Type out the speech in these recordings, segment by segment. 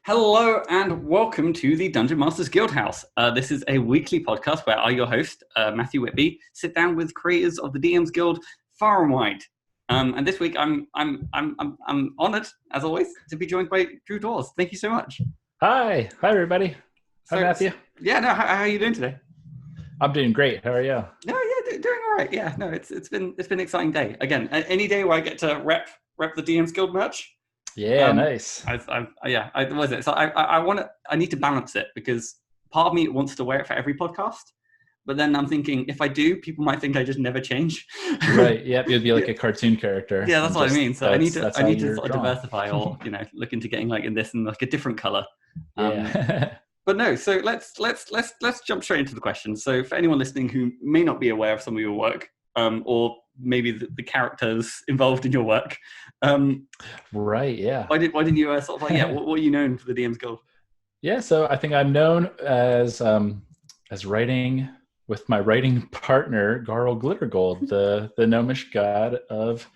Hello and welcome to the Dungeon Masters Guildhouse. This is a weekly podcast where I, your host, Matthew Whitby, sit down with creators of the DMs Guild far and wide. And this week, I'm honoured, as always, to be joined by Drew Dawes. Thank you so much. Hi everybody. Hi Matthew. How are you doing today? I'm doing great. How are you? Doing all right. Yeah, no, it's been an exciting day. Again, any day where I get to rep the DMs Guild merch. Yeah, nice. Was it? So I need to balance it because part of me wants to wear it for every podcast, but then I'm thinking if I do, people might think I just never change. Right. Yep. You'd be like a cartoon character. Yeah, that's what I mean. So I need to sort of drawn. diversify, or look into getting like in this and like a different color. Yeah. But no. So let's jump straight into the questions. So for anyone listening who may not be aware of some of your work, or maybe the characters involved in your work. Right, yeah. Why didn't you sort of like, what are you known for the DMs Guild? Yeah, so I think I'm known as writing with my writing partner, Garl Glittergold, the gnomish god of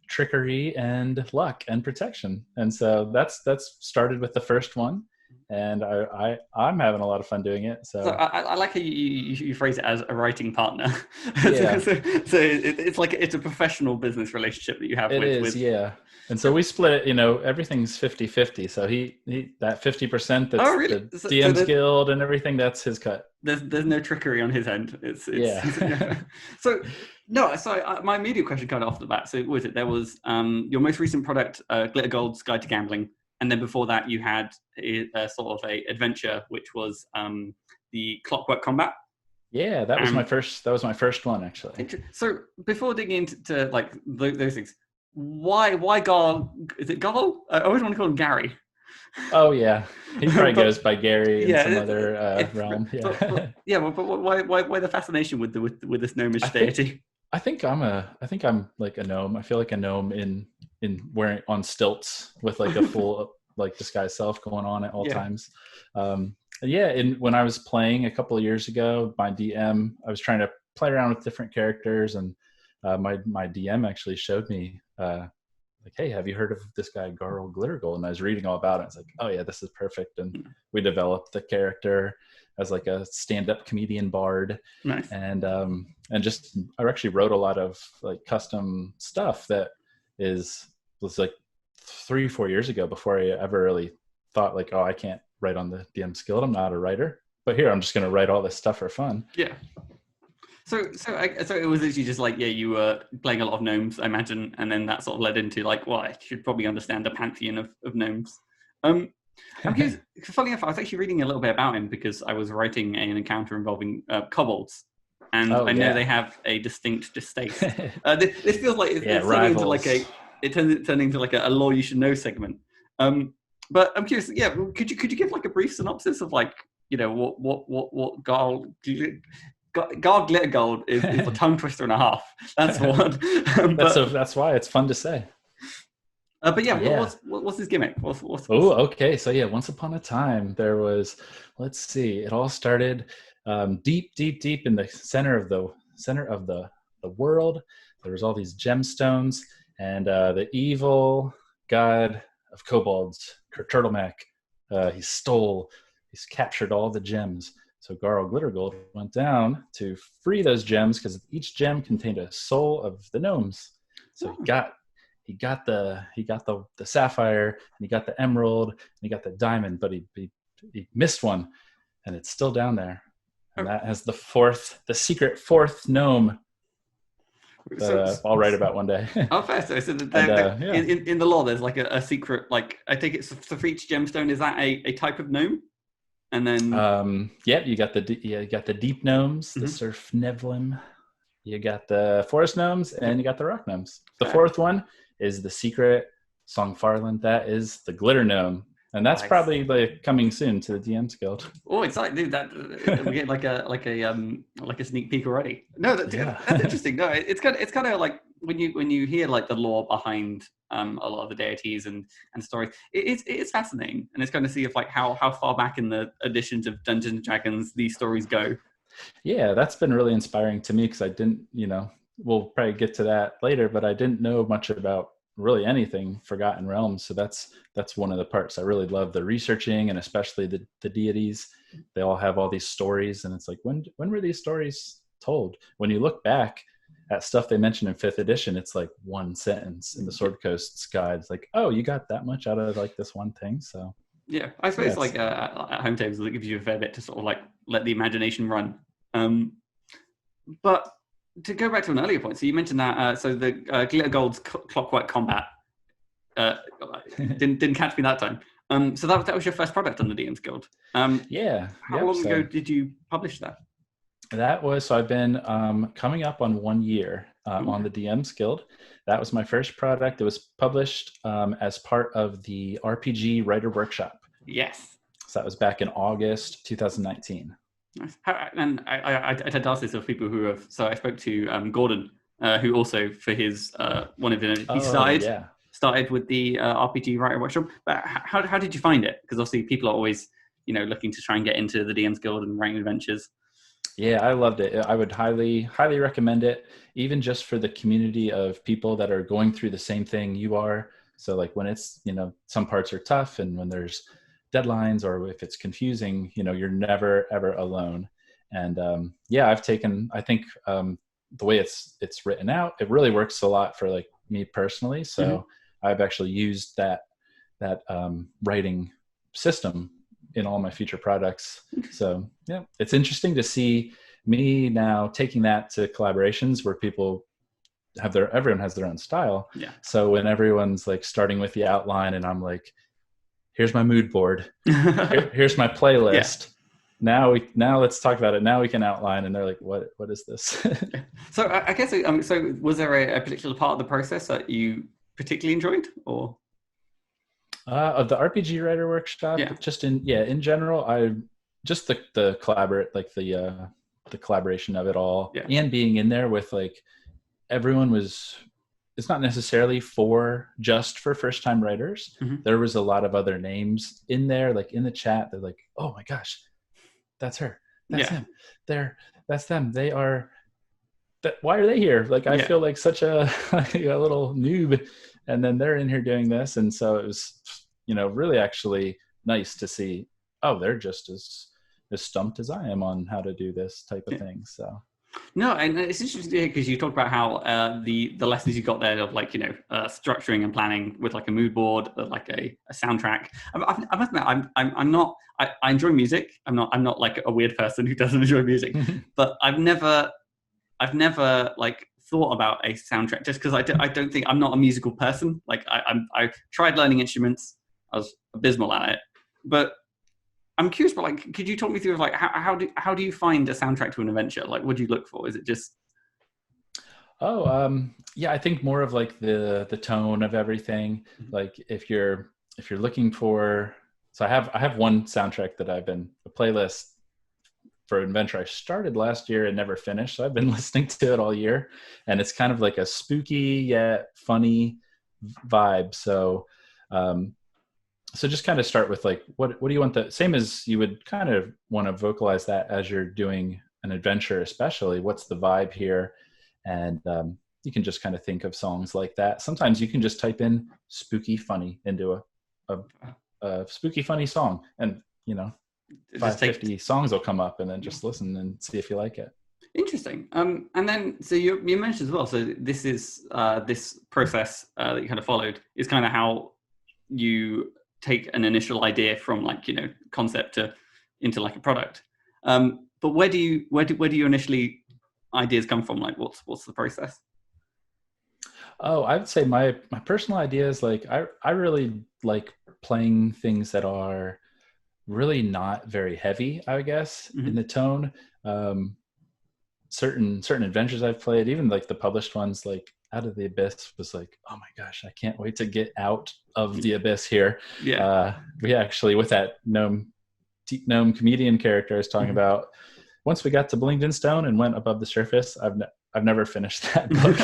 trickery and luck and protection. And so that's started with the first one. And I'm having a lot of fun doing it. So I like how you phrase it as a writing partner. Yeah. so it's like it's a professional business relationship that you have. It is, yeah. And so we split it, everything's 50-50. So he that 50% that's really? the DMsGuild and everything, that's his cut. There's no trickery on his end. It's yeah. So my immediate question kind of off the bat. So there was your most recent product, Glittergold's Guide to Gambling. And then before that, you had a sort of a adventure, which was the Clockwork Combat. Yeah, that was my first. That was my first one, actually. So before digging into like those things, why Garl? Is it Garl? I always want to call him Gary. Oh yeah, he probably goes by Gary in some other realm. Yeah, but why the fascination with this gnomish deity? I think I'm like a gnome. I feel like a gnome in wearing on stilts with like a full like disguise self going on at all times. And when I was playing a couple of years ago, my DM, I was trying to play around with different characters, and my DM actually showed me like, hey, have you heard of this guy Garl Glittergold? And I was reading all about it. It's like, oh yeah, this is perfect. And we developed the character as like a stand-up comedian bard. Nice. And just I actually wrote a lot of like custom stuff that was like 3-4 years ago before I ever really thought like, oh, I can't write on the DMsGuild. I'm not a writer, but here I'm just going to write all this stuff for fun. Yeah. So it was literally just like, you were playing a lot of gnomes, I imagine, and then that sort of led into like, well, I should probably understand the pantheon of gnomes. I'm curious, funny enough, I was actually reading a little bit about him because I was writing an encounter involving kobolds, and I know they have a distinct distaste. This feels like it's turning into like turning into like a law you should know segment. But I'm curious, could you give like a brief synopsis of like, what Garl Glittergold is a tongue twister and a half. That's one. That's why it's fun to say. What's his gimmick? Okay. So once upon a time there was, let's see, it all started deep in the center of the world. There was all these gemstones, and the evil god of kobolds, Turtleneck, he's captured all the gems. So Garl Glittergold went down to free those gems because each gem contained a soul of the gnomes. So he got the sapphire, and he got the emerald, and he got the diamond, but he missed one, and it's still down there. And that has the secret fourth gnome that I'll write about one day. Oh, fair. So in the law, there's like a secret, like I think it's for each gemstone. Is that a type of gnome? And then you got the deep gnomes, the surf neblim. You got the forest gnomes, and you got the rock gnomes. The fourth one is the secret Songfarland. That is the glitter gnome, and that's probably like coming soon to the DMsGuild. Oh, exciting, dude! That we get like a sneak peek already. No, that's interesting. No, it's kind of like when you hear like the lore behind a lot of the deities and stories, it's fascinating, and it's kind of see if like how far back in the editions of Dungeons and Dragons these stories go. Yeah, that's been really inspiring to me because I didn't, we'll probably get to that later, but I didn't know much about really anything Forgotten Realms. So that's one of the parts I really love, the researching, and especially the deities. They all have all these stories, and it's like, when were these stories told? When you look back at stuff they mentioned in 5th edition, it's like one sentence in the Sword Coast's guide. It's like, oh, you got that much out of like this one thing. So yeah, I suppose like at home tables, it gives you a fair bit to sort of like let the imagination run. But to go back to an earlier point, so you mentioned that so the Glittergold's Clockwork Combat didn't catch me that time. So that was your first product on the DMs Guild. Yeah. How long ago did you publish that? That was, so I've been coming up on 1 year on the DMs Guild. That was my first product. It was published as part of the RPG Writer Workshop. Yes. So that was back in August 2019. Nice. And I tend to ask this of people who have. So I spoke to Gordon, who also for his one of the started with the RPG Writer Workshop. But how did you find it? Because obviously people are always looking to try and get into the DMs Guild and writing adventures. Yeah, I loved it. I would highly recommend it, even just for the community of people that are going through the same thing you are. So like when it's some parts are tough, and when there's deadlines, or if it's confusing, you're never ever alone. And I've taken, I think the way it's written out, it really works a lot for like me personally. So I've actually used that writing system in all my future products. So yeah, it's interesting to see me now taking that to collaborations where people everyone has their own style. Yeah. So when everyone's like starting with the outline, and I'm like, here's my mood board. Here's my playlist. Yeah. Now let's talk about it. Now we can outline. And they're like, what is this? So I guess, so was there a particular part of the process that you particularly enjoyed, or? Of the RPG Writer Workshop, just in general, I just the collaborate, like the collaboration of it all, and being in there with like everyone was. It's not necessarily just for first time writers. There was a lot of other names in there, like in the chat. They're like, oh my gosh, that's her, that's him, that's them. They are. Why are they here? Like I feel like such a little noob. And then they're in here doing this. And so it was, really actually nice to see, oh, they're just as stumped as I am on how to do this type of thing. So. No, and it's interesting because you talked about how the lessons you got there of like, structuring and planning with like a mood board, like a soundtrack. I must admit, I'm not, I enjoy music. I'm not like a weird person who doesn't enjoy music, but I've never like thought about a soundtrack just because I don't think I'm not a musical person. Like I tried learning instruments. I was abysmal at it, but I'm curious, but like, could you talk me through like how do you find a soundtrack to an adventure? Like, what do you look for? Is it just? I think more of like the tone of everything. Like if you're looking for, so I have one soundtrack that I've been a playlist for an adventure I started last year and never finished. So I've been listening to it all year, and it's kind of like a spooky yet funny vibe. So, so just kind of start with like, what do you want the same as you would kind of want to vocalize that as you're doing an adventure, especially what's the vibe here. And, you can just kind of think of songs like that. Sometimes you can just type in spooky funny into a spooky funny song, and 550 songs will come up, and then just listen and see if you like it. Interesting. And then, so you mentioned as well, so this is this process that you kind of followed is kind of how you take an initial idea from like, concept into like a product. But where do you initially ideas come from? Like what's the process? Oh, I would say my personal idea is like, I really like playing things that are really not very heavy, I guess, in the tone. Certain adventures I've played, even like the published ones, like Out of the Abyss was like, oh my gosh, I can't wait to get out of the abyss here. We actually, with that gnome comedian character I was talking about, once we got to Blinged in Stone and went above the surface, I've never finished that book.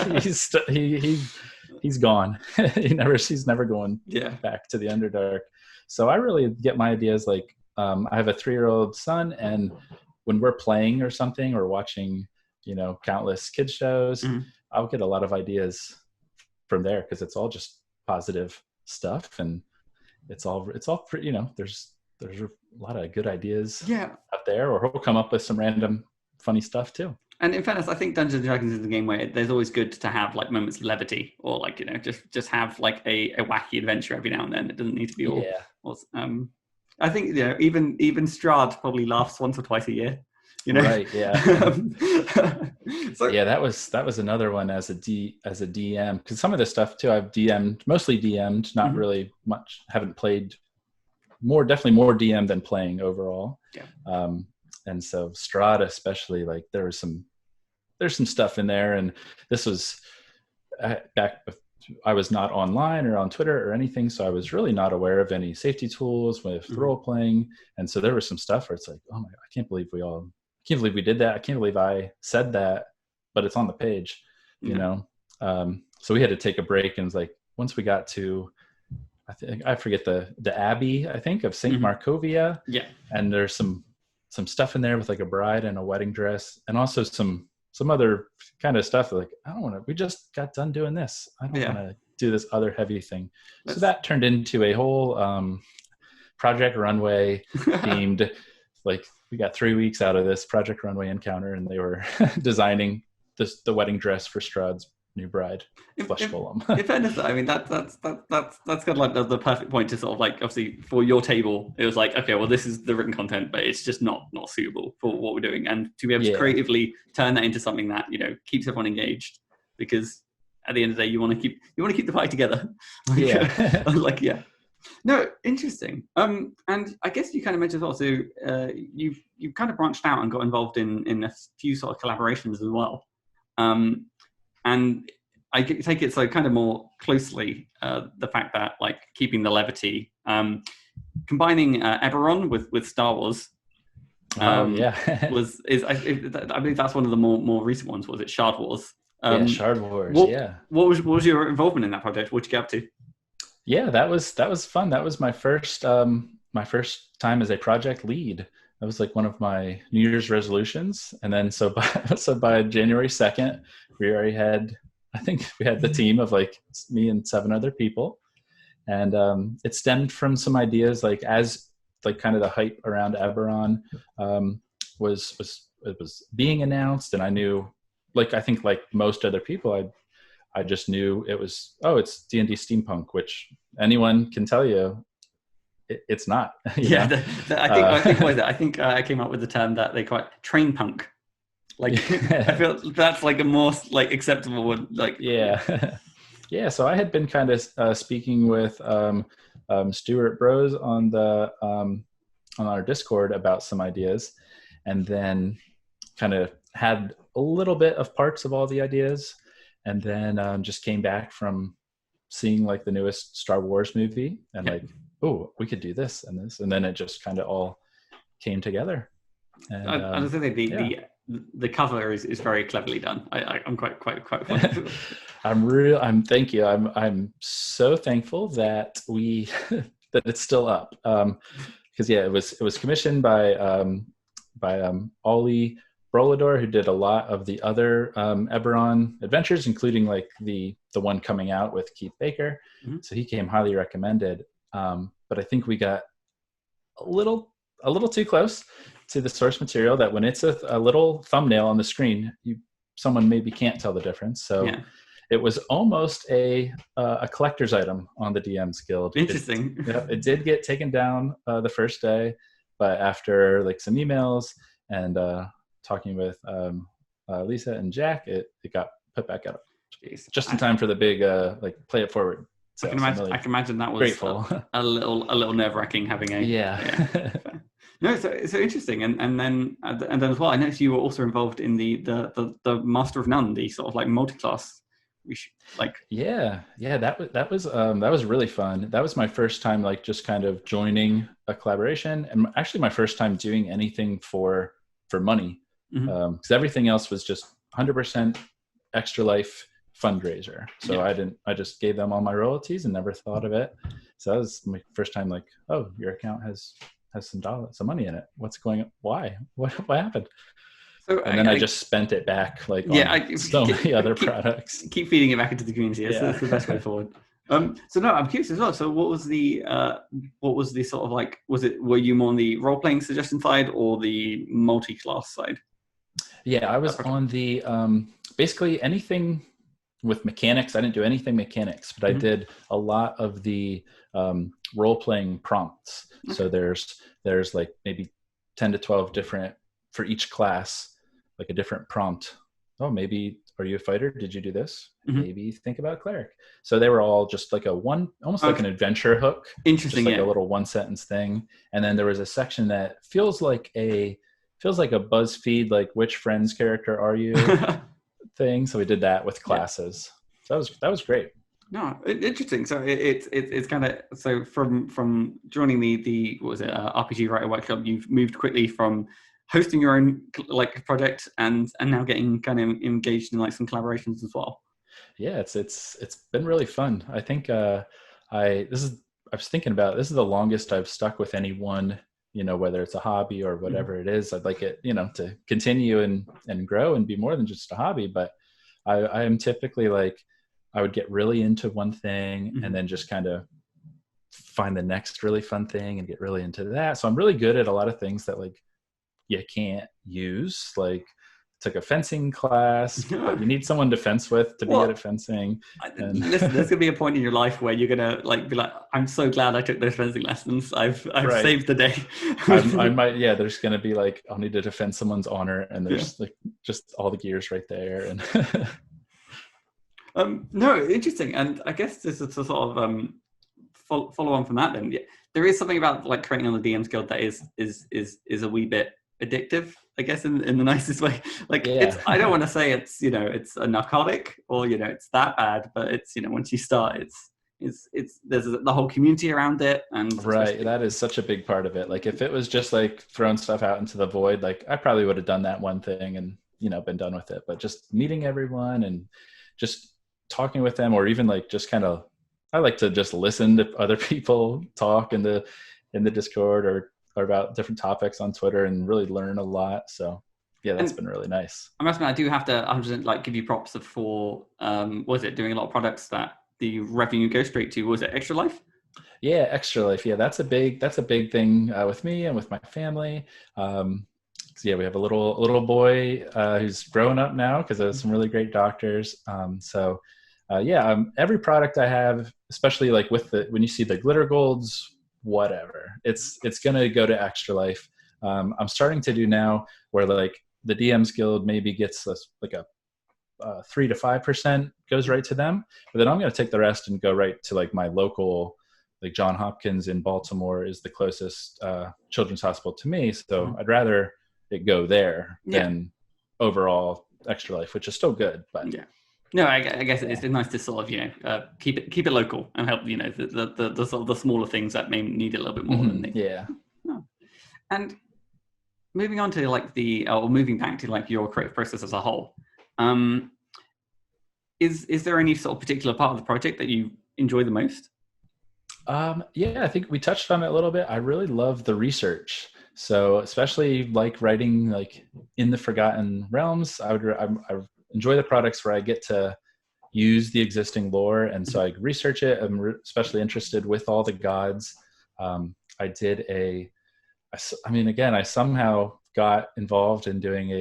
He's gone. He's never going back to the Underdark. So I really get my ideas like, I have a 3-year-old son, and when we're playing or something or watching, countless kids shows, I'll get a lot of ideas from there because it's all just positive stuff, and it's all pretty, there's a lot of good ideas out there, or he'll come up with some random funny stuff too. And in fairness, I think Dungeons and Dragons is the game where there's always good to have like moments of levity, or like, just have like a wacky adventure every now and then. It doesn't need to be all. I think even Strahd probably laughs once or twice a year. Right? Yeah. So that was another one as a DM, because some of this stuff too I've mostly DM'd, not really much. Haven't played definitely more DM than playing overall. Yeah. And so Strahd especially, like there's some stuff in there, and this was back. I was not online or on Twitter or anything, so I was really not aware of any safety tools with role playing, and so there was some stuff where it's like, oh my, I can't believe we did that. I can't believe I said that, but it's on the page, So we had to take a break, and it's like once we got to, I forget the Abbey, I think, of Saint Markovia. Yeah, and there's some stuff in there with like a bride and a wedding dress, and also some other kind of stuff like, I don't want to, we just got done doing this. I don't want to do this other heavy thing. So that turned into a whole Project Runway themed, like we got 3 weeks out of this Project Runway encounter, and they were designing the wedding dress for Strahd's new bride, flesh golem. In fairness, I mean that's kind of like the perfect point to sort of like, obviously for your table it was like, okay, well this is the written content, but it's just not suitable for what we're doing, and to be able to creatively turn that into something that keeps everyone engaged, because at the end of the day you want to keep the party together. No, interesting. And I guess you kind of mentioned also you've kind of branched out and got involved in a few sort of collaborations as well. And I take it so kind of more closely the fact that like keeping the levity, combining Eberron with Star Wars. I believe that's one of the more recent ones. Was it Shard Wars? Shard Wars. What was your involvement in that project? What did you get up to? Yeah, that was fun. That was my first time as a project lead. That was like one of my New Year's resolutions. And then so by January 2nd, we already had, I think we had the team of like me and 7 other people. And it stemmed from some ideas, like as like kind of the hype around Eberron was being announced. And I knew, like, I think like most other people, I just knew it was, it's D&D steampunk, which anyone can tell you it's not. I think I came up with the term that they call it train punk. Like I feel that's like a more like acceptable one. Like yeah. So I had been kind of speaking with Stuart Bros on our Discord about some ideas, and then kind of had a little bit of parts of all the ideas, and then just came back from seeing like the newest Star Wars movie, and like, oh, we could do this and this, and then it just kind of all came together. And I was thinking the cover is very cleverly done. I'm quite fond of it. Thank you. I'm so thankful that that it's still up, because it was commissioned by Ollie Brolador, who did a lot of the other Eberron adventures, including like the one coming out with Keith Baker. Mm-hmm. So he came highly recommended. But I think we got a little too close to the source material, that when it's a little thumbnail on the screen, someone maybe can't tell the difference. So it was almost a collector's item on the DMsGuild. Interesting. It did get taken down the first day, but after like some emails and talking with Lisa and Jack, it got put back up. Jeez. Just in time for the big like play it forward. So I can imagine that was grateful. a little nerve-wracking having a No, so interesting, and then as well, I noticed you were also involved in the Master of None, the sort of like multi-class. That was really fun. That was my first time like just kind of joining a collaboration, and actually my first time doing anything for money, because everything else was just 100% Extra Life fundraiser. So I just gave them all my royalties and never thought of it. So that was my first time like, oh, your account has some money in it. What's going on? Why? What happened? So and then I just spent it back like on so many other products. Keep feeding it back into the community. That's the best way forward. So no, I'm curious as well. So what was the sort of like, were you more on the role playing suggestion side or the multi-class side? Yeah, I was on the basically anything with mechanics. I didn't do anything mechanics, but I did a lot of the role playing prompts. Okay. So there's like maybe 10 to 12 different for each class, like a different prompt. Oh, maybe are you a fighter? Did you do this? Maybe think about cleric. So they were all just like almost like an adventure hook. Interesting, just like a little one sentence thing. And then there was a section that feels like a BuzzFeed, like which Friends character are you thing. So we did that with classes. So that was great. No, interesting. So it's kind of, so from joining the what was it, RPG Writer Workshop, you've moved quickly from hosting your own like project and now getting kind of engaged in like some collaborations as well. Yeah, it's been really fun. I think I was thinking about, this is the longest I've stuck with anyone, whether it's a hobby or whatever it is. I'd like it, to continue and grow and be more than just a hobby. But I am typically like, I would get really into one thing and then just kind of find the next really fun thing and get really into that. So I'm really good at a lot of things that like you can't use. Like took a fencing class, but you need someone to fence with to be good at fencing. Listen, there's gonna be a point in your life where you're gonna like be like, I'm so glad I took those fencing lessons. I've right. saved the day. I might, there's gonna be like, I'll need to defend someone's honor, and there's like just all the gears right there. And no, interesting. And I guess this is a sort of follow on from that. Then there is something about like creating on the DMs Guild that is a wee bit addictive, I guess, in the nicest way. Like it's, I don't want to say it's it's a narcotic or it's that bad, but it's once you start, it's there's the whole community around it, and right, that is such a big part of it. Like if it was just like throwing stuff out into the void, like I probably would have done that one thing and been done with it. But just meeting everyone and just talking with them, or even like just kind of, I like to just listen to other people talk in the Discord or about different topics on Twitter and really learn a lot. So that's been really nice. I must admit, I do have to 100% like give you props for was it doing a lot of products that the revenue goes straight to? Was it Extra Life? Yeah, Extra Life. Yeah, that's a big thing with me and with my family. We have a little boy who's growing up now because of some really great doctors. Every product I have, especially like when you see the glitter golds, whatever, it's gonna go to Extra Life. I'm starting to do now where like the DMs Guild maybe gets like a 3 to 5% goes right to them, but then I'm going to take the rest and go right to like my local, like John Hopkins in Baltimore is the closest children's hospital to me, so I'd rather it go there than overall Extra Life, which is still good, but no, I guess it's nice to sort of keep it local and help the sort of the smaller things that may need a little bit more than they. And moving on to like moving back to like your creative process as a whole, is there any sort of particular part of the project that you enjoy the most? I think we touched on it a little bit. I really love the research. So especially like writing like in the Forgotten Realms, I enjoy the products where I get to use the existing lore, and so I research it. I'm especially interested with all the gods. I did I somehow got involved in doing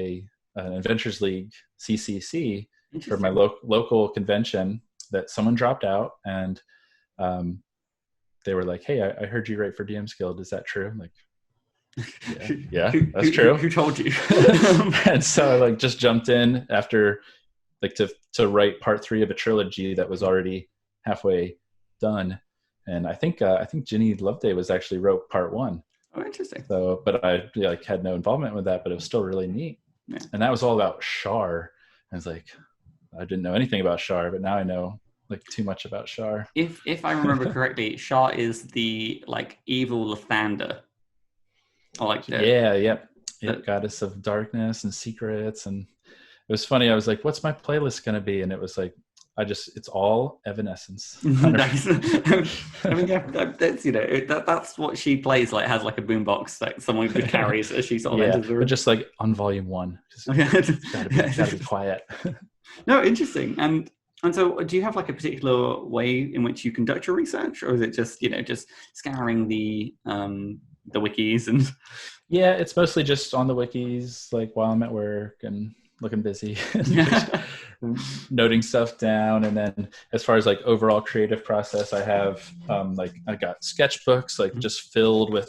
an Adventures League CCC for my local convention that someone dropped out, and they were like, "Hey, I heard you write for DMsGuild. Is that true?" I'm like, yeah, that's true. Who told you? And so I like just jumped in after like to write part 3 of a trilogy that was already halfway done. And I think Ginny Loveday actually wrote part 1. Oh, interesting. So, but I like had no involvement with that, but it was still really neat. Yeah. And that was all about Shar. I was like, I didn't know anything about Shar, but now I know like too much about Shar. If I remember correctly, Shar is the like evil Lathander. Goddess of darkness and secrets. And it was funny, I was like, what's my playlist gonna be? And it was like, it's all Evanescence. Nice. I mean, that's that's what she plays, like has like a boombox that someone could carry as she sort of enters the room. But just like on volume 1, just gotta be quiet. No, interesting. And And so, do you have like a particular way in which you conduct your research, or is it just just scouring the wikis and? Yeah, it's mostly just on the wikis, like while I'm at work and looking busy, and just noting stuff down. And then as far as like overall creative process, I have like I got sketchbooks like just filled with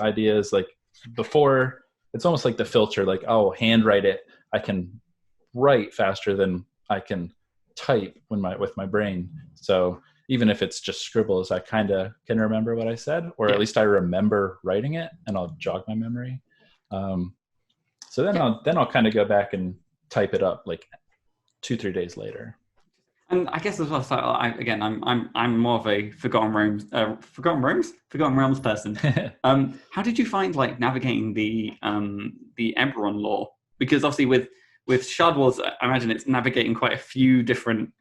ideas. Like before, it's almost like the filter. Like I'll handwrite it. I can write faster than I can type with my brain. So even if it's just scribbles, I kind of can remember what I said, or at least I remember writing it, and I'll jog my memory. So then I'll kind of go back and type it up like 2-3 days later. And I guess as well, so I'm more of a Forgotten Realms person. How did you find like navigating the Eberron lore? Because obviously with Shard Wars, I imagine it's navigating quite a few different.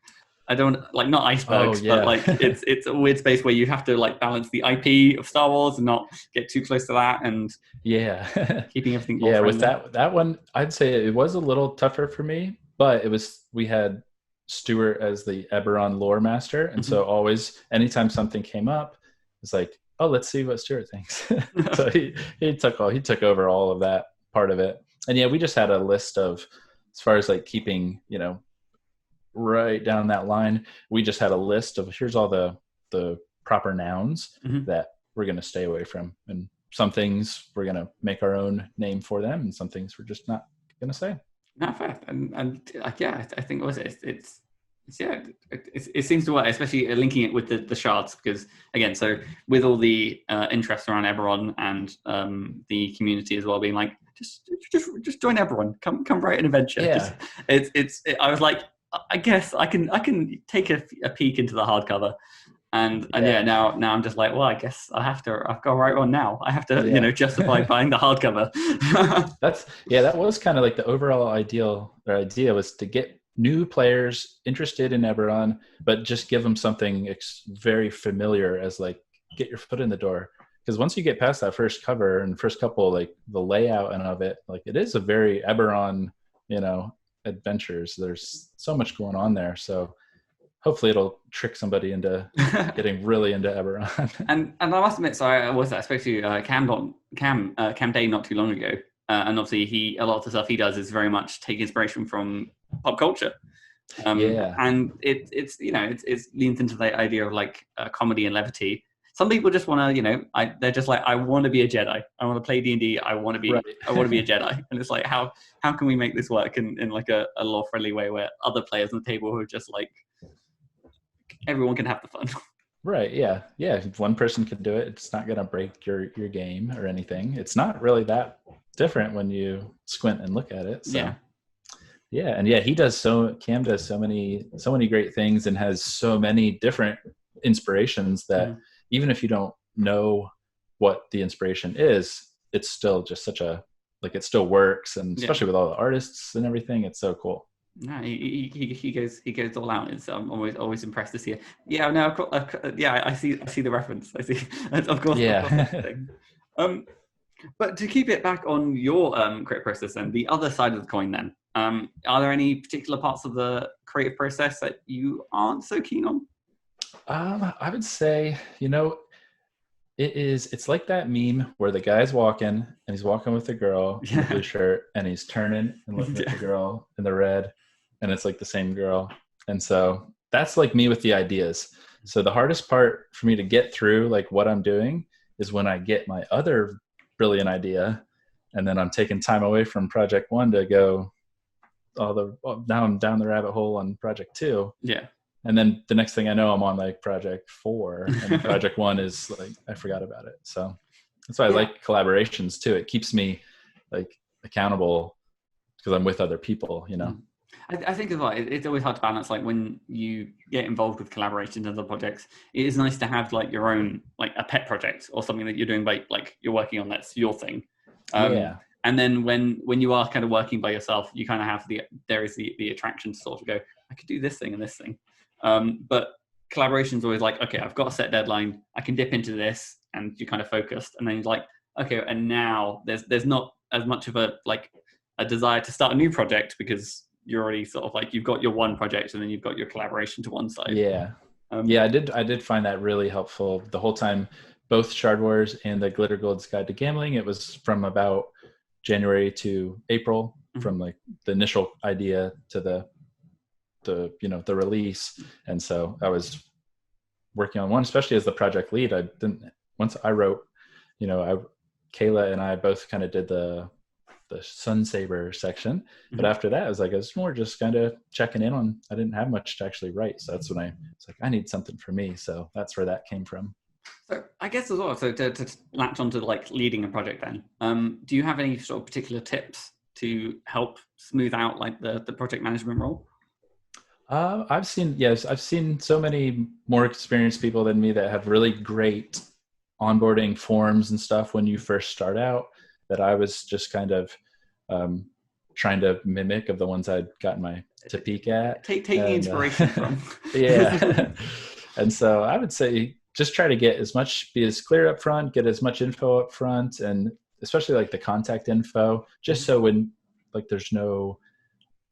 I don't like not icebergs, but like it's a weird space where you have to like balance the IP of Star Wars and not get too close to that, and keeping everything. Yeah, with that one, I'd say it was a little tougher for me, but we had Stuart as the Eberron lore master, and so always anytime something came up, it's like, oh, let's see what Stuart thinks. So he took over all of that part of it, and we just had a list of, as far as like keeping right down that line, we just had a list of here's all the proper nouns that we're going to stay away from, and some things we're going to make our own name for them, and some things we're just not going to say. Not fair, and I think it seems to work, especially linking it with the shards, because again, so with all the interest around Eberron and the community as well being like just join Eberron, come write an adventure. I was like, I guess I can take a peek into the hardcover, and now I'm just like, well, I guess I've got to write one now. I have to justify buying the hardcover. That was kind of like the overall idea was to get new players interested in Eberron, but just give them something very familiar as like get your foot in the door. Because once you get past that first cover and first couple, like the layout and of it, like it is a very Eberron, adventures. There's so much going on there, so hopefully it'll trick somebody into getting really into Eberron. and I must admit, so I spoke to Cam Day not too long ago, and obviously a lot of the stuff he does is very much take inspiration from pop culture. And it's leans into the idea of like comedy and levity. Some people just want to, they're just like, I want to be a Jedi. I want to play D&D. I want to be a Jedi. And it's like, how can we make this work in like a lore-friendly way where other players on the table who are just like, everyone can have the fun. Right. Yeah. If one person can do it, it's not going to break your game or anything. It's not really that different when you squint and look at it. So. Yeah. And Cam does so many great things and has so many different inspirations that even if you don't know what the inspiration is, it's still just it still works. And especially with all the artists and everything, it's so cool. No, he goes all out. I'm always impressed to see it. Yeah, no, I see the reference. I see, of course. Yeah. But to keep it back on your creative process and the other side of the coin, then, are there any particular parts of the creative process that you aren't so keen on? I would say, it's like that meme where the guy's walking and he's walking with the girl in the blue shirt, and he's turning and looking at the girl in the red, and it's like the same girl. And so that's like me with the ideas. So the hardest part for me to get through like what I'm doing is when I get my other brilliant idea, and then I'm taking time away from project 1 to go now I'm down the rabbit hole on project 2. Yeah. And then the next thing I know, I'm on like project 4, and project 1 is like, I forgot about it. So that's why I like collaborations too. It keeps me like accountable because I'm with other people, I think as well, it's always hard to balance. Like when you get involved with collaborations and other projects, it is nice to have like your own, like a pet project or something that you're doing by like you're working on, that's your thing. And then when you are kind of working by yourself, you kind of have there is the attraction to sort of go, I could do this thing and this thing. But collaboration is always like, okay, I've got a set deadline. I can dip into this, and you're kind of focused. And then you're like, okay, and now there's not as much of a desire to start a new project because you're already sort of like, you've got your one project and then you've got your collaboration to one side. Yeah. Yeah, I did find that really helpful the whole time, both Shard Wars and the Glittergold's Guide to Gambling. It was from about January to April, from like the initial idea to the release. And so I was working on one, especially as the project lead. Once I wrote, Kayla and I both kind of did the Sun Saber section, but after that I was more just kind of checking in on. I didn't have much to actually write, so that's when it's like, I need something for me. So that's where that came from. So I guess as well, so to latch onto like leading a project then, do you have any sort of particular tips to help smooth out like the project management role? I've seen so many more experienced people than me that have really great onboarding forms and stuff when you first start out, that I was just kind of trying to mimic of the ones I'd gotten to peek at. Take the inspiration from. Yeah. And so I would say just try to be as clear up front, get as much info up front, and especially like the contact info, just so when like there's no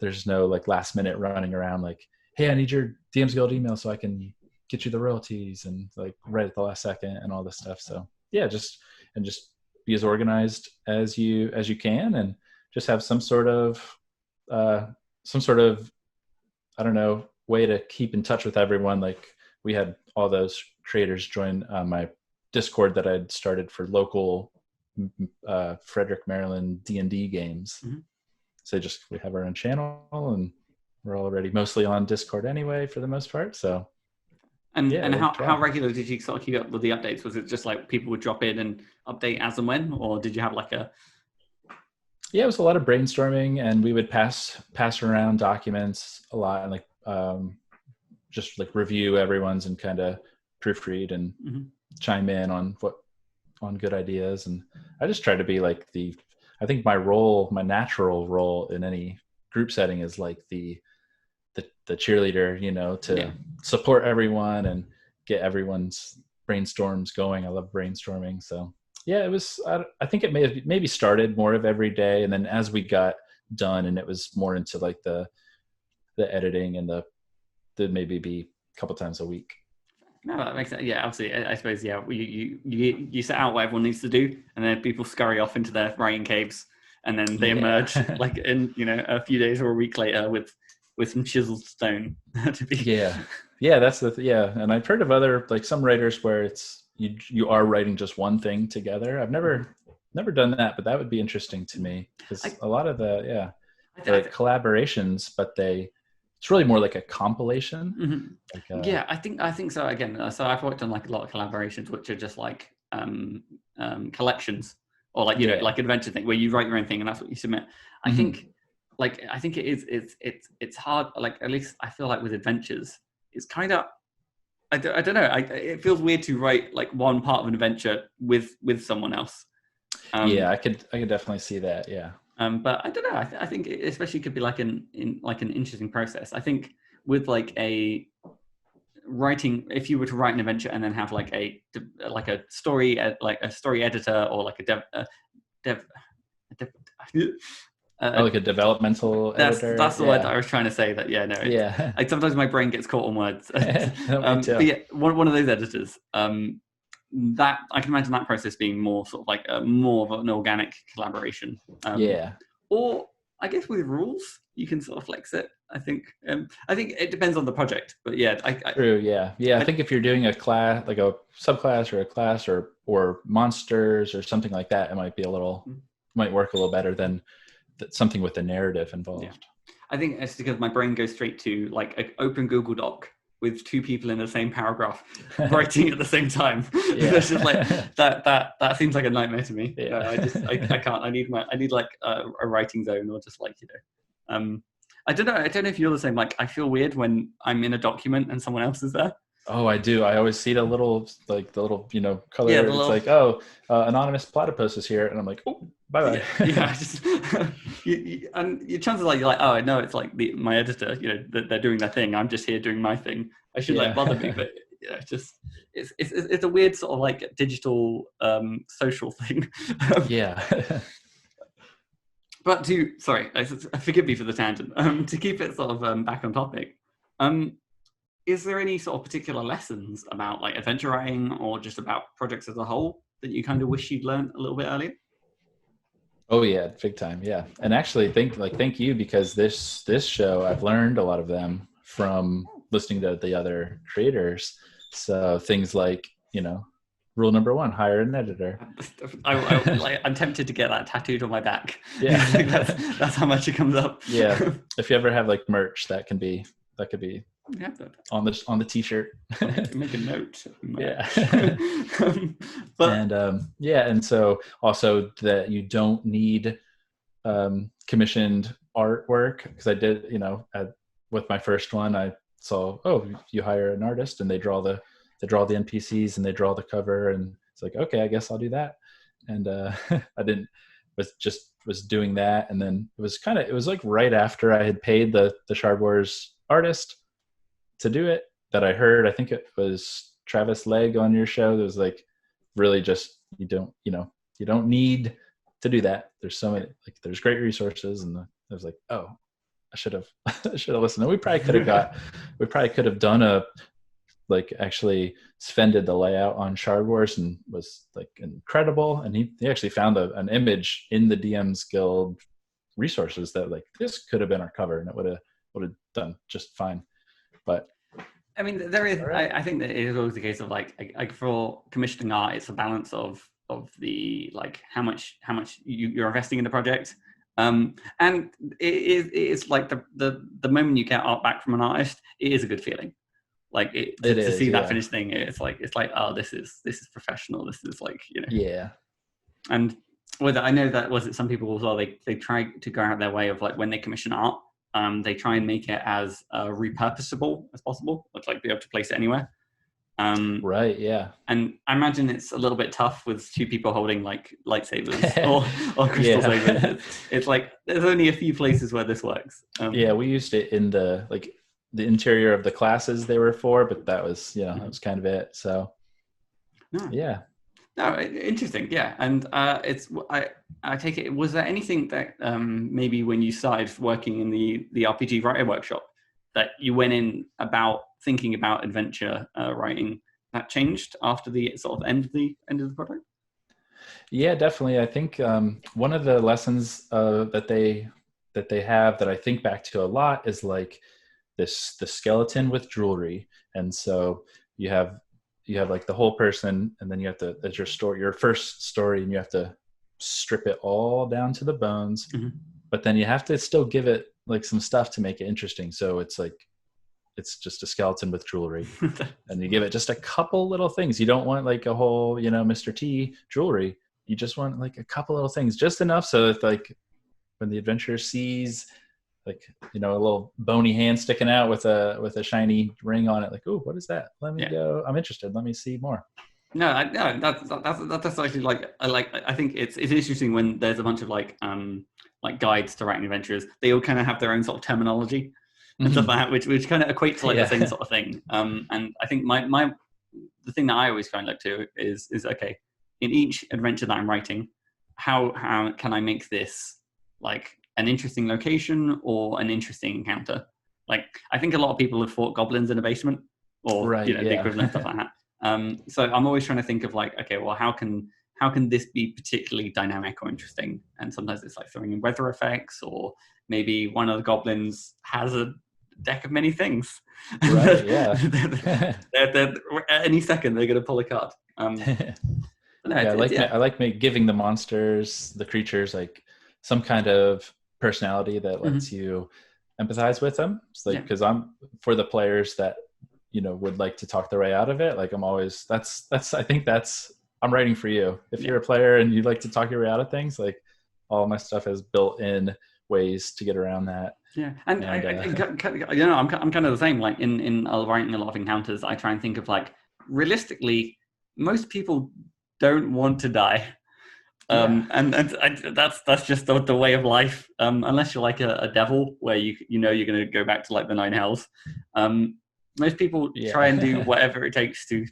like last minute running around like, hey, I need your DMsGuild email so I can get you the royalties, and like right at the last second and all this stuff. So yeah, just be as organized as you can, and just have some sort of I don't know, way to keep in touch with everyone. Like we had all those creators join my Discord that I'd started for local Frederick, Maryland D&D games. So we have our own channel, and we're already mostly on Discord anyway for the most part. So how regular did you sort of keep up with the updates? Was it just like people would drop in and update as and when, or did you have like a? Yeah, it was a lot of brainstorming, and we would pass around documents a lot, and like just like review everyone's and kind of proofread and chime in on good ideas. And I just try to be like I think my natural role in any group setting is like the cheerleader, to support everyone and get everyone's brainstorms going. I love brainstorming. So yeah, it was, I think it maybe started more of every day. And then as we got done and it was more into like the editing and the maybe be a couple times a week. No, that makes sense. Yeah, absolutely. I suppose, yeah, you set out what everyone needs to do, and then people scurry off into their writing caves, and then they emerge like in, a few days or a week later with some chiseled stone to be. Yeah, that's and I've heard of other, like some writers where it's you are writing just one thing together. I've never done that, but that would be interesting to me, because a lot of the collaborations, but it's really more like a compilation. I think so. Again, so I've worked on like a lot of collaborations which are just like collections, or like like adventure thing where you write your own thing and that's what you submit. I think it's hard. Like, at least I feel like with adventures, it's kind of, I don't know. It feels weird to write like one part of an adventure with someone else. I could definitely see that. Yeah. But I don't know. I think it especially could be like an interesting process. I think with like a writing, if you were to write an adventure and then have like a story, like a story editor, or like like a developmental editor. That's the word that I was trying to say. That like sometimes my brain gets caught on words. But yeah, one of those editors. That I can imagine that process being more sort of like more of an organic collaboration. Or I guess with rules you can sort of flex it. I think it depends on the project, but true. I think if you're doing a class, like a subclass or a class or monsters or something like that, it might work a little better than something with a narrative involved. Yeah. I think it's because my brain goes straight to like an open Google Doc with two people in the same paragraph writing at the same time. It's just like that seems like a nightmare to me. I can't. I need like a writing zone, or just like I don't know if you're the same. Like, I feel weird when I'm in a document and someone else is there. Oh, I do. I always see the little color. Yeah, it's like, oh, anonymous platypus is here, and I'm like, oh, bye bye. And your chances are you're like, oh, I know it's like my editor. They're doing their thing. I'm just here doing my thing. I should let bother me, but it's a weird sort of like digital social thing. But forgive me for the tangent. To keep it sort of back on topic, is there any sort of particular lessons about like adventure writing or just about projects as a whole that you kind of wish you'd learned a little bit earlier? Oh yeah, big time. Yeah. And actually thank you, because this show, I've learned a lot of them from listening to the other creators. So things like, rule number 1, hire an editor. I'm tempted to get that tattooed on my back. Yeah. that's how much it comes up. Yeah. If you ever have like merch, that could be Yeah, on the t-shirt. make a note. Yeah. But and so also that you don't need commissioned artwork, because I did, with my first one, I saw, you hire an artist and they draw the NPCs and they draw the cover, and it's like, okay, I guess I'll do that. And I was doing that, and then it was like right after I had paid the Shard Wars artist to do it that I heard, I think it was Travis Legg on your show, that was like, really just, you don't need to do that. There's so many, like, there's great resources. And I was like, oh, I should have listened. And we probably could have done actually Sven did the layout on Shard Wars and was like incredible. And he actually found an image in the DM's Guild resources that like, this could have been our cover and it would have done just fine. But I mean, there is. Right. I think that it is always the case of like for commissioning art, it's a balance of the like how much you're investing in the project, and it's like the moment you get art back from an artist, it is a good feeling. Like to see that finished thing, it's like oh, this is professional. This is like Yeah. And I know that was it. Some people as well. They try to go out their way of like when they commission art. They try and make it as repurposable as possible, like be able to place it anywhere. Right, yeah. And I imagine it's a little bit tough with 2 people holding like lightsabers or crystal sabers. It's like there's only a few places where this works. Yeah, we used it in the interior of the classes they were for, but that was that was kind of it. So yeah. No, interesting. Yeah, and I take it. Was there anything that maybe when you started working in the RPG writer workshop that you went in about thinking about adventure writing that changed after the sort of end of the project? Yeah, definitely. I think one of the lessons that they have that I think back to a lot is like the skeleton with jewelry, and so you have like the whole person, and then you have to, that's your first story, and you have to strip it all down to the bones, but then you have to still give it like some stuff to make it interesting. So it's like, it's just a skeleton with jewelry and you give it just a couple little things. You don't want like a whole, Mr. T jewelry. You just want like a couple little things, just enough so that like when the adventurer sees like, a little bony hand sticking out with a shiny ring on it, like, oh, what is that? Let me go. I'm interested. Let me see more. No, that's actually like I think it's interesting when there's a bunch of like guides to writing adventures. They all kind of have their own sort of terminology and stuff like that, which kind of equate to like the same sort of thing. And I think the thing that I always kind of look to is okay, in each adventure that I'm writing, how can I make this like an interesting location or an interesting encounter? Like I think a lot of people have fought goblins in a basement or the equivalent stuff like that. So I'm always trying to think of like, okay, well, how can this be particularly dynamic or interesting? And sometimes it's like throwing in weather effects, or maybe one of the goblins has a deck of many things. Right, yeah. they're, at any second they're going to pull a card. I like giving the monsters, the creatures, like some kind of personality that lets you empathize with them. It's like, because I'm for the players that would like to talk their way out of it. Like I'm always I'm writing for you. If you're a player and you'd like to talk your way out of things, like all my stuff has built in ways to get around that. Yeah, and I'm kind of the same. Like in writing a lot of encounters, I try and think of like realistically, most people don't want to die. And that's just the way of life. Unless you're like a devil, where you're going to go back to like the 9 hells. Most people try and do whatever it takes to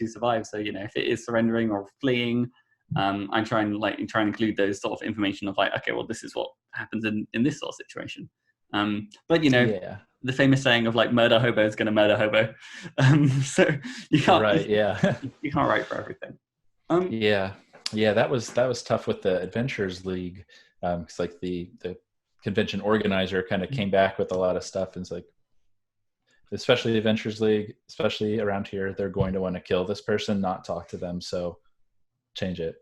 survive. So if it is surrendering or fleeing, I try and include those sort of information of like, okay, well, this is what happens in this sort of situation. But the famous saying of like, murder hobo is going to murder hobo. So you can't, you can't write for everything. That was tough with the Adventurers League, because like the convention organizer kind of came back with a lot of stuff, and it's like, especially the Adventurers League, especially around here, they're going to want to kill this person, not talk to them, so change it.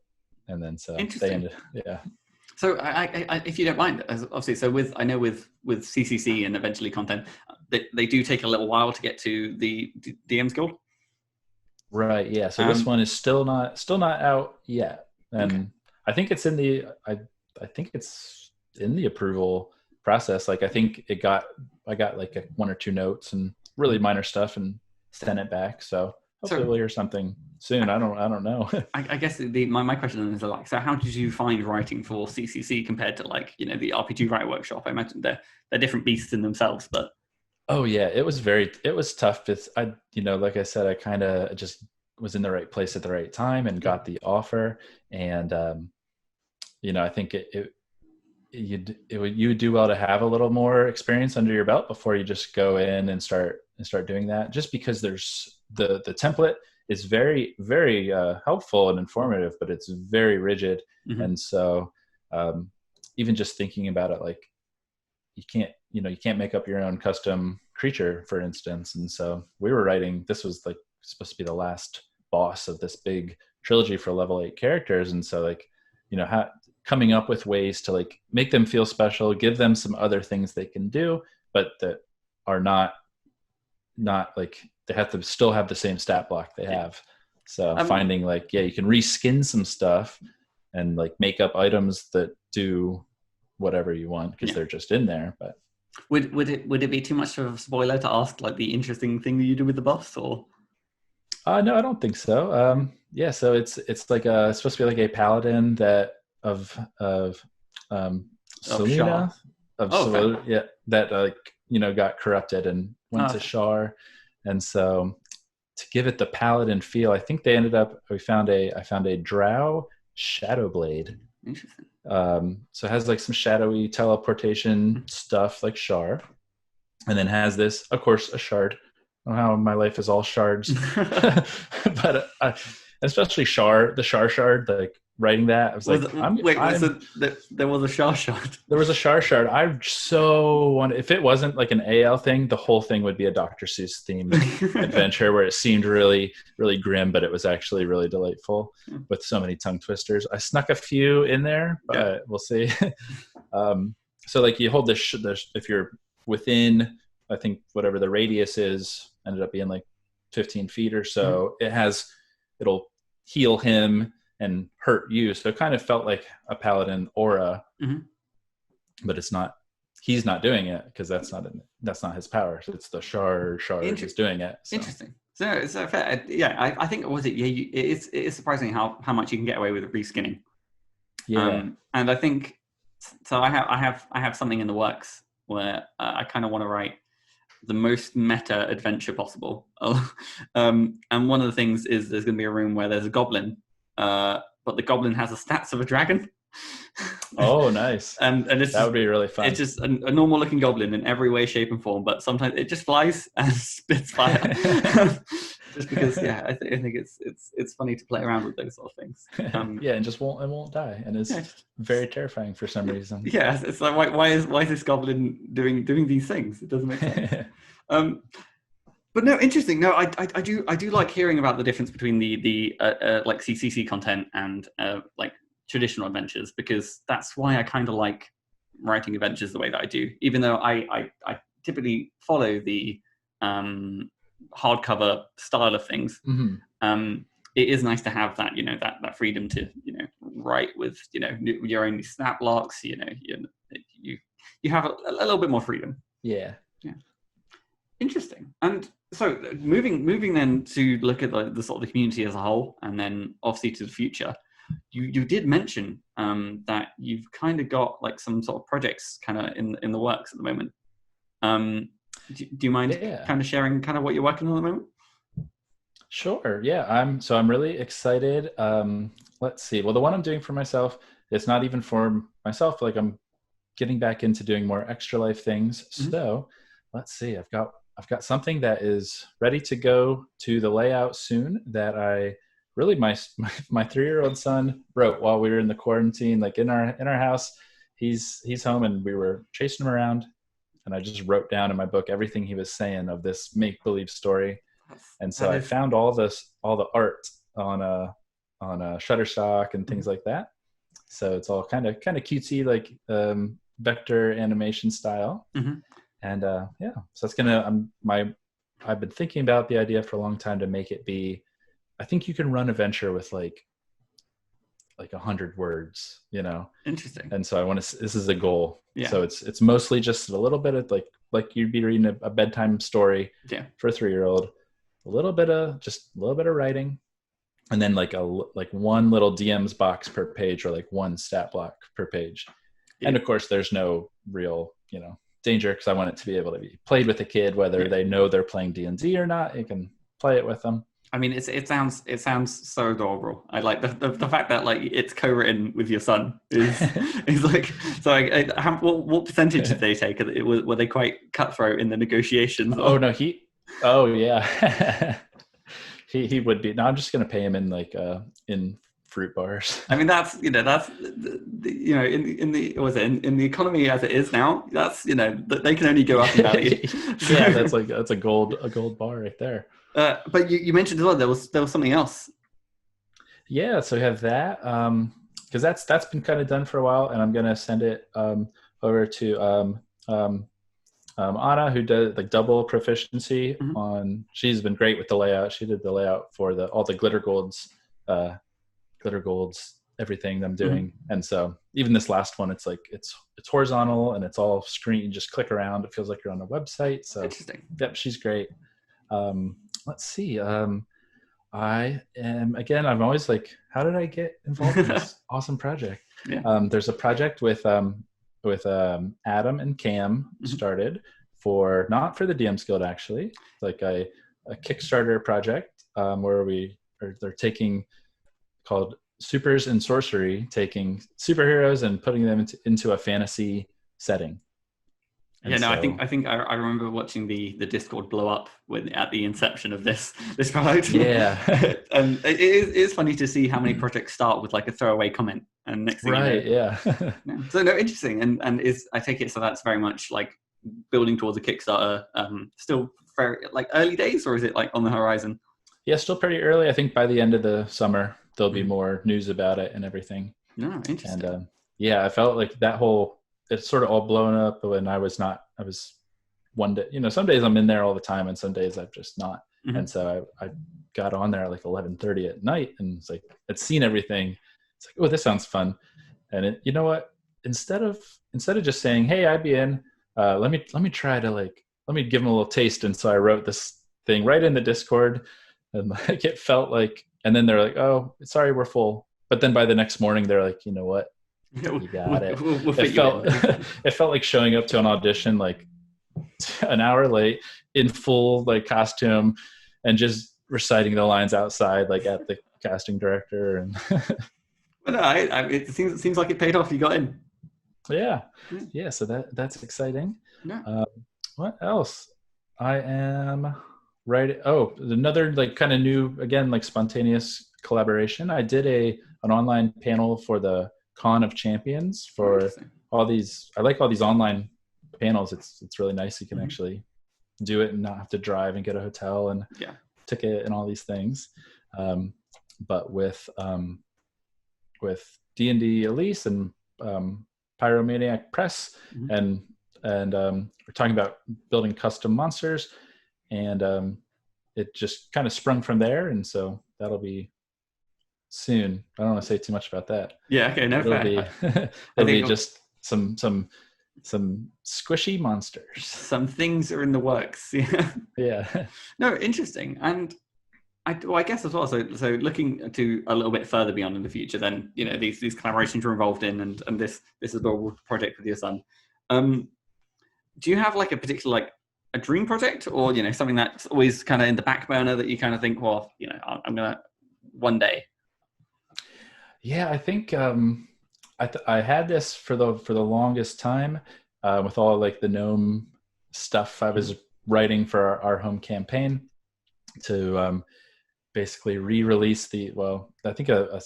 And then so they ended, So I if you don't mind, obviously, so with CCC and eventually content, they do take a little while to get to the DMsGuild. Right. Yeah. So this one is still not out yet, and I think it's in the I think it's in the approval process. Like I think I got like one or two notes and really minor stuff and sent it back. So hopefully we'll hear something soon. I don't know. I guess my question is like, so how did you find writing for CCC compared to like the RPG Writer Workshop? I imagine they're different beasts in themselves, but. Oh yeah, it was tough. Like I said, I kind of just was in the right place at the right time and got the offer. And I think you would do well to have a little more experience under your belt before you just go in and start doing that. Just because there's the template is very, very helpful and informative, but it's very rigid. Mm-hmm. And so even just thinking about it, like you can't make up your own custom creature, for instance. And so we were writing, this was like supposed to be the last boss of this big trilogy for level 8 characters. And so like, coming up with ways to like make them feel special, give them some other things they can do, but that are not like they have to still have the same stat block they have. So finding like, you can reskin some stuff and like make up items that do whatever you want because they're just in there. But would it be too much of a spoiler to ask like the interesting thing that you do with the boss, or? No, I don't think so. So it's like it's supposed to be like a paladin that of Selena that like got corrupted and went to Shar, and so to give it the paladin feel, I think they I found a Drow Shadowblade. Interesting. So it has like some shadowy teleportation stuff like Shar, and then has this, of course, a shard. I don't know how my life is all shards, but especially the Shar shard, like writing that, I was like, there was a Shar shard. There was a Shar shard. I so wanted, if it wasn't like an AL thing, the whole thing would be a Dr. Seuss themed adventure where it seemed really, really grim, but it was actually really delightful with so many tongue twisters. I snuck a few in there, but we'll see. So like you hold this, if you're within, I think whatever the radius is, ended up being like 15 feet or so, it'll heal him and hurt you. So it kind of felt like a paladin aura, but he's not doing it because that's not his power. So it's the shard that's doing it. So. Interesting. So fair. I think it is surprising how much you can get away with reskinning. Yeah. And I think, so I have something in the works where I kind of want to write the most meta adventure possible. And one of the things is there's going to be a room where there's a goblin, but the goblin has the stats of a dragon. Oh, nice. and that would be really fun. It's just a normal looking goblin in every way, shape and form, but sometimes it just flies and spits fire. Just because, I think it's funny to play around with those sort of things. And just won't die, and it's very terrifying for some reason. Yeah, it's like why is this goblin doing these things? It doesn't make sense. But no, interesting. No, I do like hearing about the difference between the like CCC content and like traditional adventures, because that's why I kind of like writing adventures the way that I do. Even though I typically follow the hardcover style of things, it is nice to have that that freedom to write with your own snap blocks. You have a little bit more freedom. Yeah. Interesting. And so moving then to look at the sort of the community as a whole, and then obviously to the future. You did mention that you've kind of got like some sort of projects kind of in the works at the moment. Do you mind kind of sharing kind of what you're working on at the moment? Sure. Yeah, I'm really excited. Let's see. Well, the one I'm doing for myself, it's not even for myself. Like I'm getting back into doing more extra life things. Mhm. So let's see. I've got something that is ready to go to the layout soon that I really my 3-year-old son wrote while we were in the quarantine, like in our house. He's home and we were chasing him around, and I just wrote down in my book everything he was saying of this make believe story. And so That I is. found all the art on Shutterstock and things like that. So it's all kind of cutesy, like vector animation style. Mhm. And yeah, so that's I've been thinking about the idea for a long time to make it be. I think you can run a venture with like 100 words, Interesting. And so I want to. This is a goal. Yeah. So it's mostly just a little bit of like you'd be reading a bedtime story for a 3-year-old. A little bit of writing, and then like one little DMs box per page, or like one stat block per page. Yeah. And of course, there's no real danger, because I want it to be able to be played with a kid, whether they know they're playing D&D or not. You can play it with them. I mean, it sounds so adorable. I like the fact that like it's co-written with your son is like so. What percentage did they take? Were they quite cutthroat in the negotiations? Oh no, yeah, he would be. No, I'm just gonna pay him in in fruit bars. I mean, that's in the economy as it is now. That's they can only go up in value. Yeah, that's a gold bar right there. But you mentioned as well there was something else. Yeah, so we have that because that's been kind of done for a while, and I'm gonna send it over to Anna, who does like double proficiency on. She's been great with the layout. She did the layout for all the Glittergolds, everything I'm doing. And so even this last one, it's like it's horizontal and it's all screen. You just click around. It feels like you're on a website. So interesting. Yep, she's great. Let's see. I am I'm always like, how did I get involved in this awesome project? Yeah. There's a project with Adam and Cam started not for the DMsGuild, actually. It's like a Kickstarter project where they're taking, called Supers and Sorcery, taking superheroes and putting them into a fantasy setting. And I think I remember watching the Discord blow up at the inception of this project. Yeah. And it is funny to see how many projects start with like a throwaway comment, and next thing yeah. So no, interesting, and I take it so that's very much like building towards a Kickstarter. Still very like early days, or is it like on the horizon? Yeah, still pretty early. I think by the end of the summer there'll be more news about it and everything. No, interesting. And yeah, I felt like it's sort of all blown up when I was one day, some days I'm in there all the time and some days I'm just not. And so I got on there at like 11:30 at night, and it's like, I'd seen everything. It's like, oh, this sounds fun. And you know what, instead of just saying, hey, I'd be in, let me try to let me give them a little taste. And so I wrote this thing right in the Discord, and like it felt like, and then they're like, oh, sorry, we're full. But then by the next morning they're like, you know what, you got it. It felt like showing up to an audition like an hour late in full like costume and just reciting the lines outside like at the casting director. And but no, it seems like it paid off. You got in. Yeah. So that's exciting. Yeah. What else? I am right. Oh, another like kind of new, again, like spontaneous collaboration. I did an online panel for the Con of Champions for all these. I like all these online panels. It's really nice. You can actually do it and not have to drive and get a hotel and ticket and all these things. But with D&D Elise and Pyromaniac Press, and we're talking about building custom monsters, and it just kind of sprung from there. And so that'll be soon. I don't want to say too much about that. Yeah. Okay. No. It'll be just some squishy monsters. Some things are in the works. Yeah. No, interesting. And I guess as well. So looking to a little bit further beyond in the future, then these collaborations you're involved in, and this adorable project with your son. Do you have like a particular like a dream project, or something that's always kind of in the back burner that you kind of think, well, I'm gonna one day? Yeah, I think I had this for the longest time with all like the gnome stuff I was writing for our home campaign to basically re-release I think I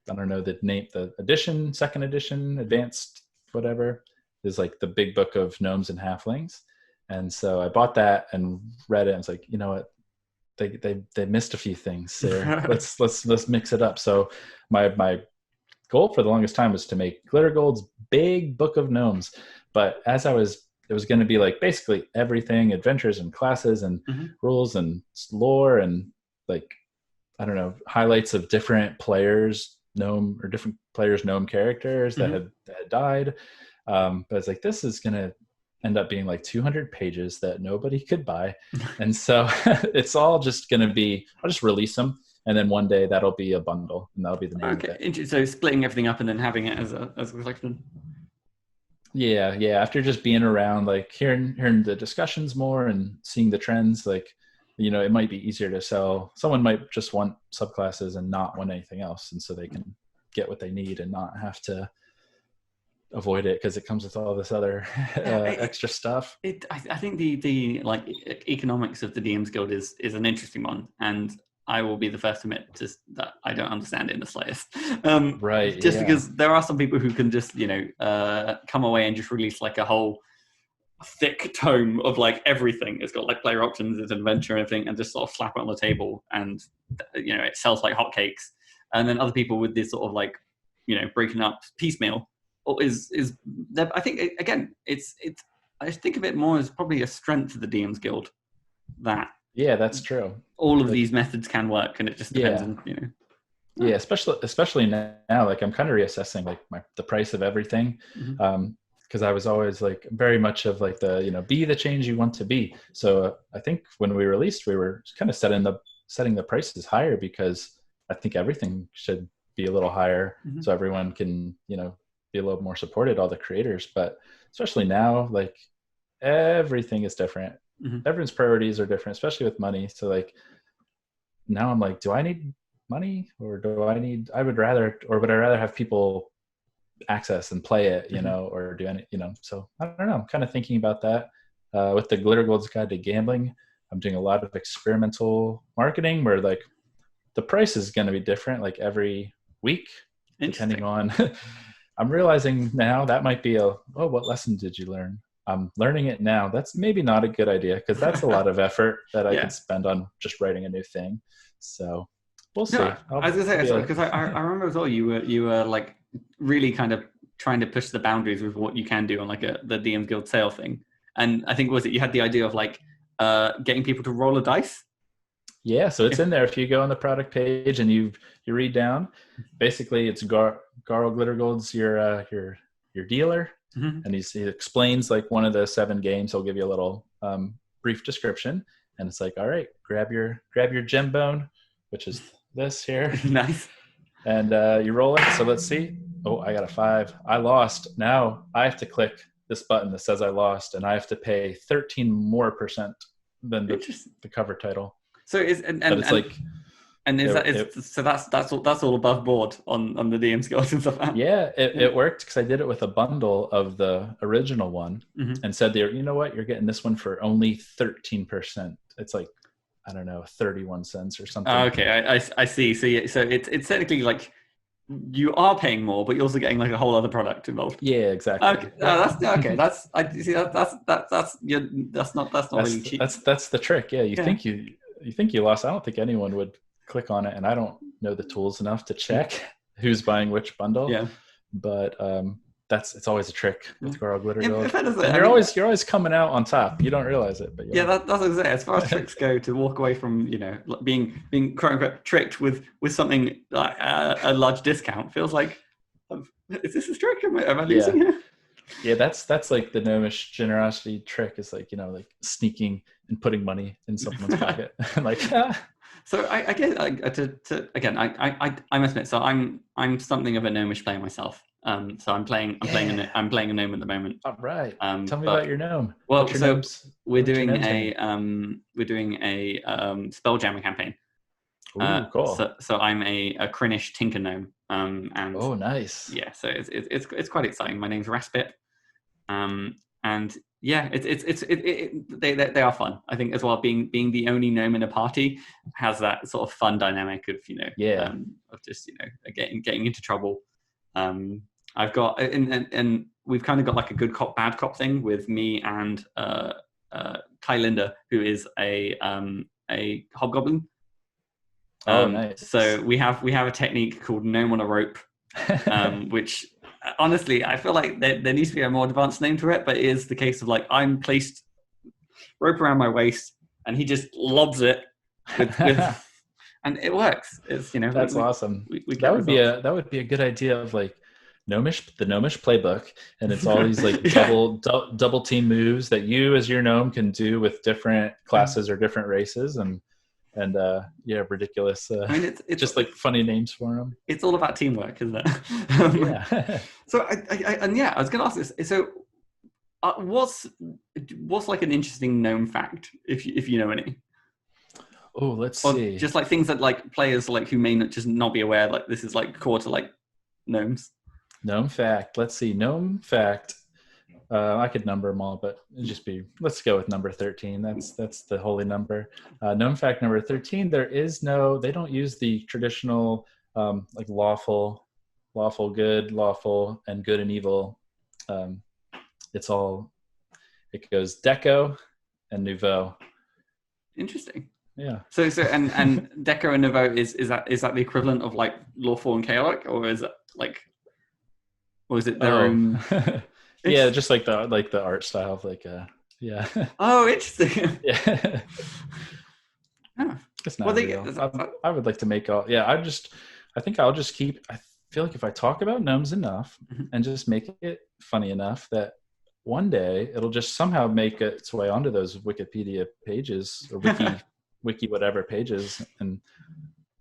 don't know the name, the edition, second edition, advanced, whatever, is like the big book of gnomes and halflings. And so I bought that and read it, and it's like, you know what, they missed a few things there. let's mix it up. So my goal for the longest time was to make Glittergold's big book of gnomes. But as it was going to be like basically everything, adventures and classes and rules and lore and like, I don't know, highlights of different players, gnome characters that had died. But it's like, this is going to end up being like 200 pages that nobody could buy. And so it's all just going to be, I'll just release them. And then one day that'll be a bundle, and that'll be the name of it. So splitting everything up and then having it as a collection. Yeah. After just being around, like hearing the discussions more and seeing the trends, like, it might be easier to sell. Someone might just want subclasses and not want anything else, and so they can get what they need and not have to avoid it because it comes with all this other extra stuff. I think the like economics of the DMs Guild is an interesting one, and I will be the first to admit that I don't understand it in the slightest. Right. Just because there are some people who can just come away and just release like a whole thick tome of like everything. It's got like player options, it's adventure and everything, and just sort of slap it on the table, and it sells like hotcakes. And then other people with this sort of like breaking up piecemeal is I think again it's I think of it more as probably a strength of the DMs Guild, that that's true, all of these methods can work, and it just depends on Yeah, especially now, like I'm kind of reassessing like the price of everything. Because I was always like very much of like the be the change you want to be. So I think when we released, we were kind of setting the prices higher, because I think everything should be a little higher, so everyone can be a little more supported, all the creators. But especially now, like everything is different. Everyone's priorities are different, especially with money. So like now I'm like, do I need money, or would I rather have people access and play it, or do any, so I don't know. I'm kind of thinking about that. With the Glittergold's Guide to Gambling, I'm doing a lot of experimental marketing where like the price is going to be different like every week, depending on, I'm realizing now that might be what lesson did you learn? I'm learning it now. That's maybe not a good idea, because that's a lot of effort that I could spend on just writing a new thing. So we'll see. I was gonna say, because I remember as well, you were like really kind of trying to push the boundaries with what you can do on like the DMs Guild sale thing. And I think you had the idea of like getting people to roll a dice. Yeah, so it's in there. If you go on the product page and you read down, basically it's Garl Glittergold's your dealer, and he explains like one of the 7 games. He'll give you a little brief description, and it's like, all right, grab your gem bone, which is this here. Nice. And you roll it. So let's see. Oh, I got a 5. I lost. Now I have to click this button that says I lost, and I have to pay 13% more than the cover title. So that's all above board on the DMs Guild and stuff. Yeah, it worked, because I did it with a bundle of the original one, and said, you know what, you're getting this one for only 13%. It's like, I don't know, 31 cents or something. Okay, I see. So it's technically like you are paying more, but you're also getting like a whole other product involved. Yeah, exactly. Okay, that's okay. That's not really cheap. That's the trick. Yeah, you think you lost. I don't think anyone would click on it, and I don't know the tools enough to check who's buying which bundle. Yeah, but it's always a trick with Garl Glittergold. And you're always coming out on top. You don't realize it, but that's what I was saying. As far as tricks go, to walk away from being quote unquote tricked with something like a large discount feels like, is this a trick? Am I losing here? Yeah, that's like the gnomish generosity trick, is like like sneaking and putting money in someone's pocket. Like, So I guess again, I must admit, so I'm something of a gnomish player myself. So I'm playing a gnome at the moment. All right. Tell me about your gnome. Well, What's your so gnome's, we're what's your doing gnome's a name? Spelljammer campaign. Ooh, cool. So I'm a Krinish tinker gnome. And Oh, nice. yeah, so it's quite exciting. My name's Raspit. And yeah, they are fun. I think as well, being the only gnome in a party has that sort of fun dynamic of of just getting into trouble. I've got and we've kind of got like a good cop bad cop thing with me and Kai Linda, who is a hobgoblin. Nice. So we have a technique called gnome on a rope, which honestly I feel like there needs to be a more advanced name to it, but it is the case of like I'm placed rope around my waist and he just lobs it with and it works. It's that's awesome. We that would be a good idea of like the Gnomish playbook, and it's all these like double team moves that you as your gnome can do with different classes or different races, and ridiculous. I mean, it's just like funny names for them. It's all about teamwork, isn't it? Yeah. So I was going to ask this. So, what's like an interesting gnome fact, if you know any? Oh, let's see. Just like things that like players like who may not be aware, like this is like core to like gnomes. Gnome fact. Let's see. Gnome fact. I could number them all, but let's go with number 13. That's the holy number. Gnome fact number 13. They don't use the traditional like lawful good, lawful, and good and evil. It goes deco and nouveau. Interesting. Yeah. So and deco and nouveau is that the equivalent of like lawful and chaotic, or is it their own? Yeah, just like the art style of like yeah. Oh, interesting. Yeah. Oh. It's not real. I would like to make all. Yeah, I think I'll just keep. I feel like if I talk about gnomes enough and just make it funny enough that one day it'll just somehow make its way onto those Wikipedia pages or wiki whatever pages, and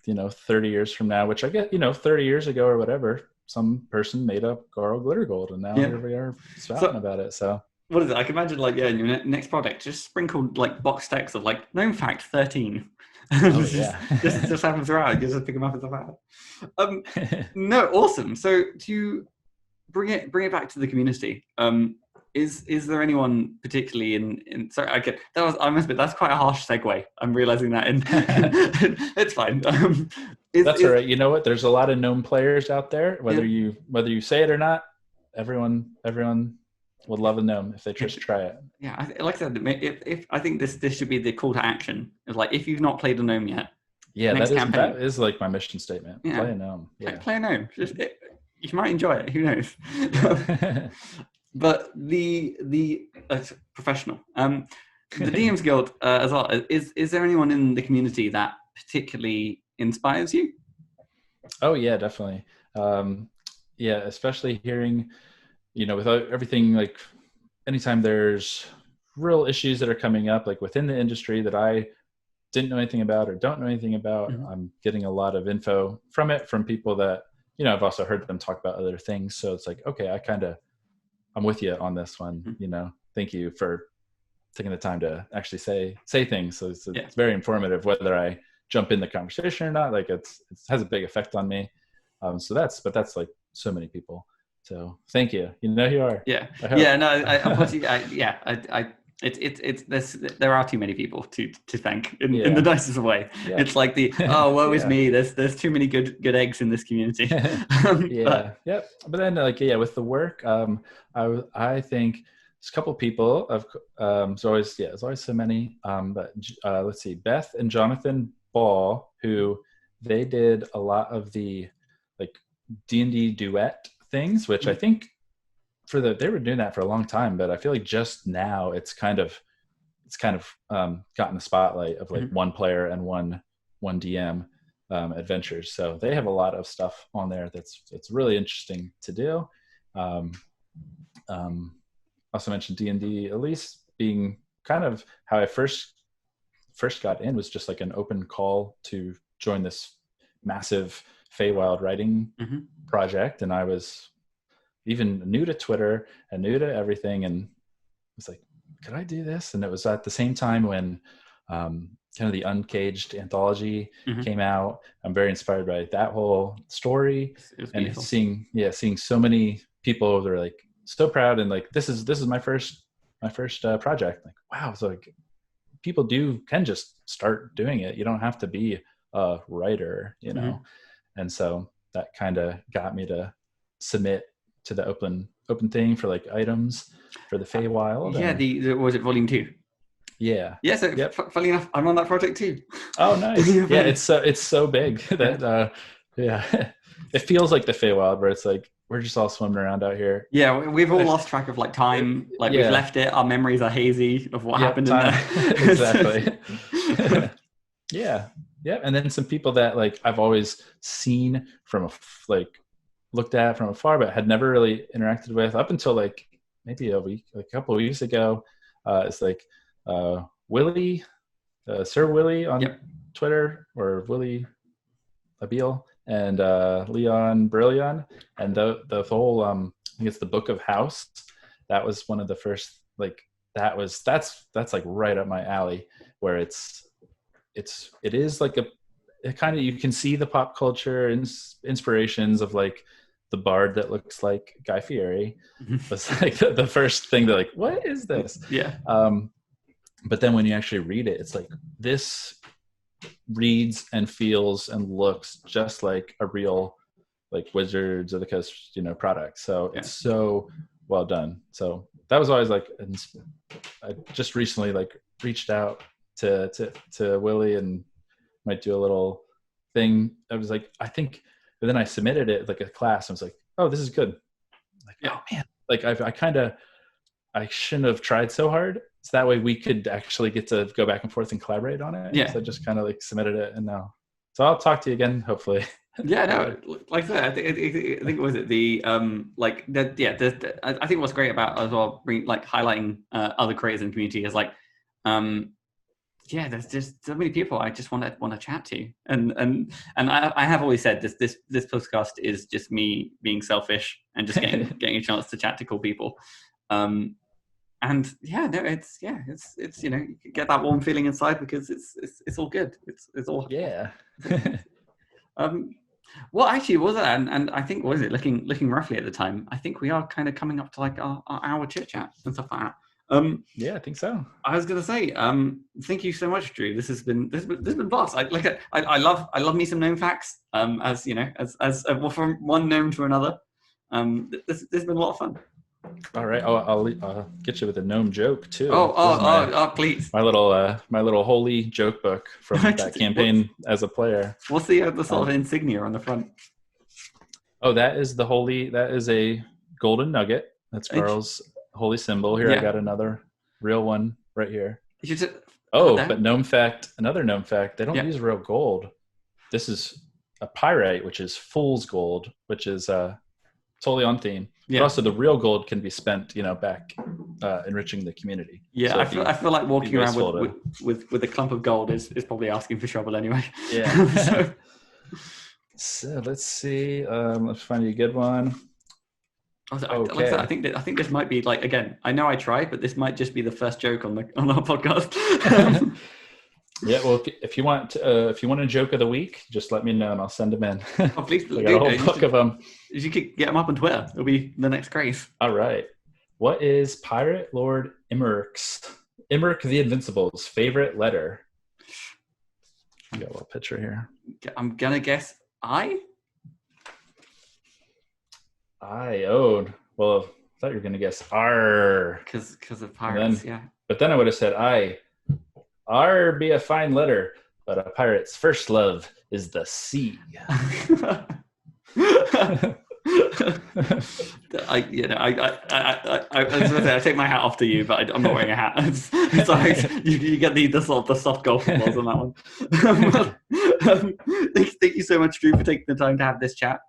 30 years from now, which I get 30 years ago or whatever, some person made up Garl Glittergold, and now here we are spouting about it. So what is it? I can imagine like in your next project, just sprinkle like box text of like gnome fact 13. Just have them throughout. You just pick them up as a fact. No, awesome. So to bring it back to the community, is there anyone particularly in? Sorry, I must admit that's quite a harsh segue. I'm realizing that, it's fine. That's all right. You know what? There's a lot of gnome players out there. Whether you say it or not, everyone would love a gnome if they just try it. Yeah, like I said, if I think this should be the call to action. It's like if you've not played a gnome yet. Yeah, that is like my mission statement. Yeah. Play a gnome. Yeah. Play a gnome. You might enjoy it. Who knows? But the professional, the DMsGuild as well. Is there anyone in the community that particularly inspires you? Oh yeah, definitely. Especially hearing, with everything, like anytime there's real issues that are coming up, like within the industry that I didn't know anything about or don't know anything about, I'm getting a lot of info from people that, I've also heard them talk about other things. So it's like, okay, I'm with you on this one. Thank you for taking the time to actually say things. So it's very informative, whether I jump in the conversation or not. Like it has a big effect on me. So that's like so many people. So thank you. You know who you are. Yeah. Yeah. No. There are too many people to thank in the nicest way. Yeah. It's like woe is me. There's too many good eggs in this community. But then with the work, I think there's a couple of people there's always so many. But let's see, Beth and Jonathan Ball, who they did a lot of the like D&D duet things, which I think they were doing that for a long time, but I feel like just now it's kind of gotten the spotlight of like one player and one DM adventures. So they have a lot of stuff on there that's really interesting to do. Also mentioned D&D, at least being kind of how I first got in, was just like an open call to join this massive Feywild writing project, and I was even new to Twitter and new to everything, and was like, could I do this? And it was at the same time when kind of the Uncaged anthology came out. I'm very inspired by that whole story, and seeing so many people that are like so proud, and like this is my first project. Like, wow, so like people can just start doing it. You don't have to be a writer, you know. And so that kind of got me to submit to the open thing for like items for the Feywild. Was it volume 2? Yeah. So funny enough, I'm on that project too. Oh, nice. Yeah, it's so big that it feels like the Feywild, where it's like we're just all swimming around out here. Yeah, we've all lost track of like time. Like we've left it. Our memories are hazy of what happened in there. Exactly. Yeah. And then some people that like I've always seen from looked at from afar, but had never really interacted with up until like maybe a couple of weeks ago. It's like Willie, Sir Willie on Twitter, or Willie Abil, and Leon Brillion, and the whole I think it's the Book of House. That was one of the first, like that's like right up my alley, where it is like it kind of, you can see the pop culture inspirations of like the bard that looks like Guy Fieri. That's like the first thing that like, what is this? But then when you actually read it, it's like this reads and feels and looks just like a real like Wizards of the Coast, you know, product. So it's so well done. So that was always like, I just recently like reached out to Willie and might do a little thing. I was like, I think, but then I submitted it like a class. I was like, oh, this is good. Like, oh man, like I shouldn't have tried so hard. So that way we could actually get to go back and forth and collaborate on it. So I just kind of like submitted it, and now. So I'll talk to you again, hopefully. Like that. I think it was it the like that. I think what's great about as well, like highlighting other creators in the community is like, there's just so many people I just want to chat to, and I have always said this podcast is just me being selfish and just getting a chance to chat to cool people. And it's you know, you get that warm feeling inside because it's all good. It's all Well, actually, was it? And I think, was it looking roughly at the time? I think we are kind of coming up to like our hour chit chat and stuff like that. I think so. I was gonna say, thank you so much, Drew. This has been blast. I love me some gnome facts. As you know, as well, from one gnome to another. This has been a lot of fun. All right, I'll get you with a gnome joke too. Please. My little holy joke book from that campaign as a player. What's the sort of insignia on the front? Oh, that is a golden nugget. That's Garl's holy symbol. Here, I got another real one right here. But another gnome fact, they don't use real gold. This is a pyrite, which is fool's gold, which is totally on theme. But also the real gold can be spent, you know, back enriching the community. So I feel like walking around with a clump of gold is probably asking for trouble anyway. So let's see. Let's find you a good one. Okay. I think this might be like, again, I know I tried, but this might just be the first joke on our podcast. Well, if you want a joke of the week, just let me know and I'll send them in. Oh, please, I got a whole book of them. You could get them up on Twitter. It'll be the next craze. All right. What is Pirate Lord Imric the Invincible's favorite letter? I got a little picture here. I'm gonna guess I. Well, I thought you were gonna guess R. Because of pirates, But then I would have said I. R be a fine letter, but a pirate's first love is the sea. I was gonna say, I take my hat off to you, but I'm not wearing a hat. Sorry, you get the soft golf balls on that one. Thank you so much, Drew, for taking the time to have this chat.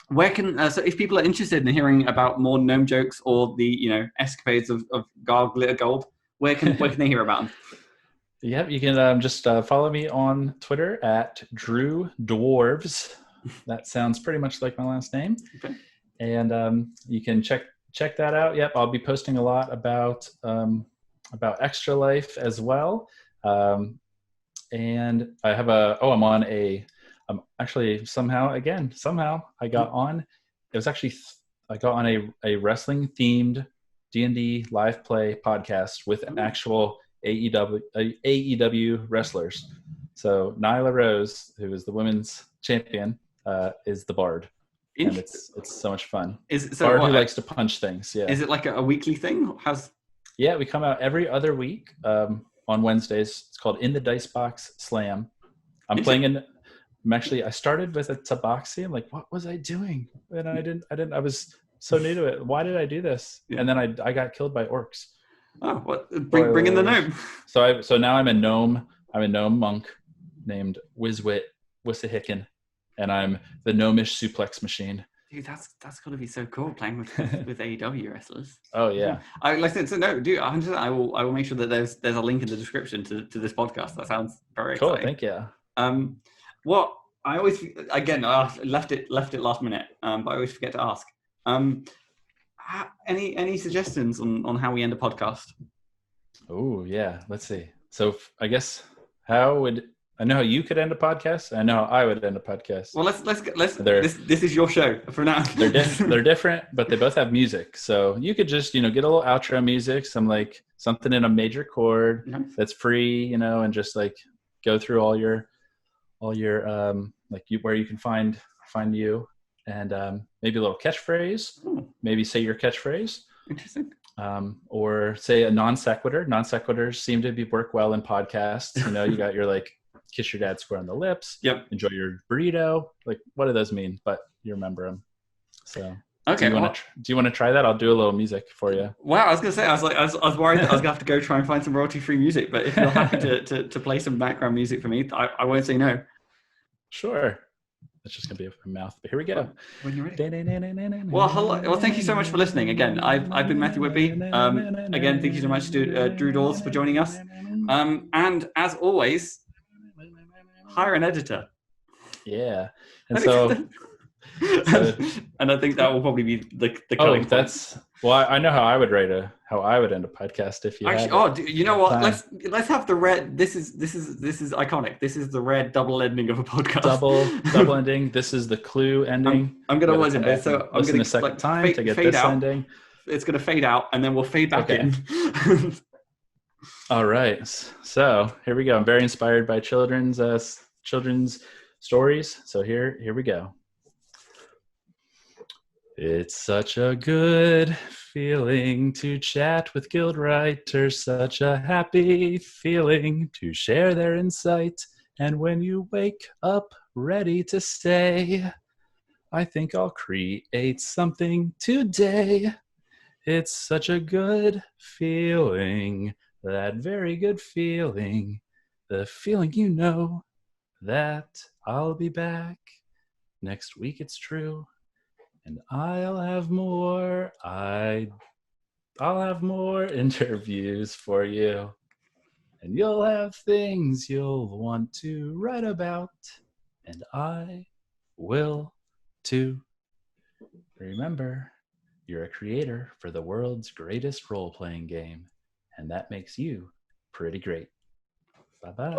Where can so if people are interested in hearing about more gnome jokes or the, you know, escapades of Garl Glittergold, where can they hear about them? You can just follow me on Twitter at Drew Dawes. That sounds pretty much like my last name. Okay. and you can check that out. Yep, I'll be posting a lot about Extra Life as well. And I have I'm on actually somehow I got on. It was actually I got on a wrestling themed D&D live play podcast with actual AEW wrestlers. So Nyla Rose, who is the women's champion, is the bard, and it's so much fun. Bard who likes to punch things. Yeah. Is it like a weekly thing? Yeah, we come out every other week on Wednesdays. It's called In the Dice Box Slam. I started with a tabaxi. I'm like, what was I doing? And I was so new to it. Why did I do this? Yeah. And then I got killed by orcs. Oh, what? Bring in the gnome. So now I'm a gnome. I'm a gnome monk named Wizwit Wissahicken, and I'm the gnomish suplex machine. Dude, that's gonna be so cool playing with AEW wrestlers. Oh yeah. I I will make sure that there's a link in the description to this podcast. That sounds very cool. exciting. Thank you. What I always left it last minute, but I always forget to ask. Any suggestions on how we end a podcast? Oh yeah, let's see. So I guess I know how you could end a podcast. I know how I would end a podcast. Well, let's. This is your show for now. They're different, but they both have music. So you could just get a little outro music, something in a major chord that's free, and just like go through all your where you can find you, and maybe a little catchphrase. Maybe say your catchphrase. Interesting. Or say a non sequitur. Non sequiturs seem to work well in podcasts. You got your kiss your dad square on the lips. Yep. Enjoy your burrito. What do those mean? But you remember them. So okay. Do you want to try that? I'll do a little music for you. Wow, I was gonna say I was worried that I was gonna have to go try and find some royalty free music. But if you're happy to play some background music for me, I won't say no. Sure. That's just gonna be a mouth. But here we go. When you're ready. Well, hello. Well, thank you so much for listening. Again, I've been Matthew Whitby. Again, thank you so much to Drew Dawes for joining us. And as always, hire an editor. Yeah. And so and I think that will probably be the cutting point. I know how I would end a podcast if you actually. You know what? Time. Let's have the red. This is iconic. This is the red double ending of a podcast. Double ending. This is the clue ending. I'm gonna listen. So I'm gonna a second time to get this out. Ending. It's gonna fade out, and then we'll fade back in. All right. So here we go. I'm very inspired by children's stories. So here we go. It's such a good feeling to chat with guild writers, such a happy feeling to share their insight. And when you wake up ready to stay, I think I'll create something today. It's such a good feeling, that very good feeling, the feeling that I'll be back next week, it's true. And I'll have more interviews for you. And you'll have things you'll want to write about. And I will too. Remember, you're a creator for the world's greatest role-playing game. And that makes you pretty great. Bye-bye.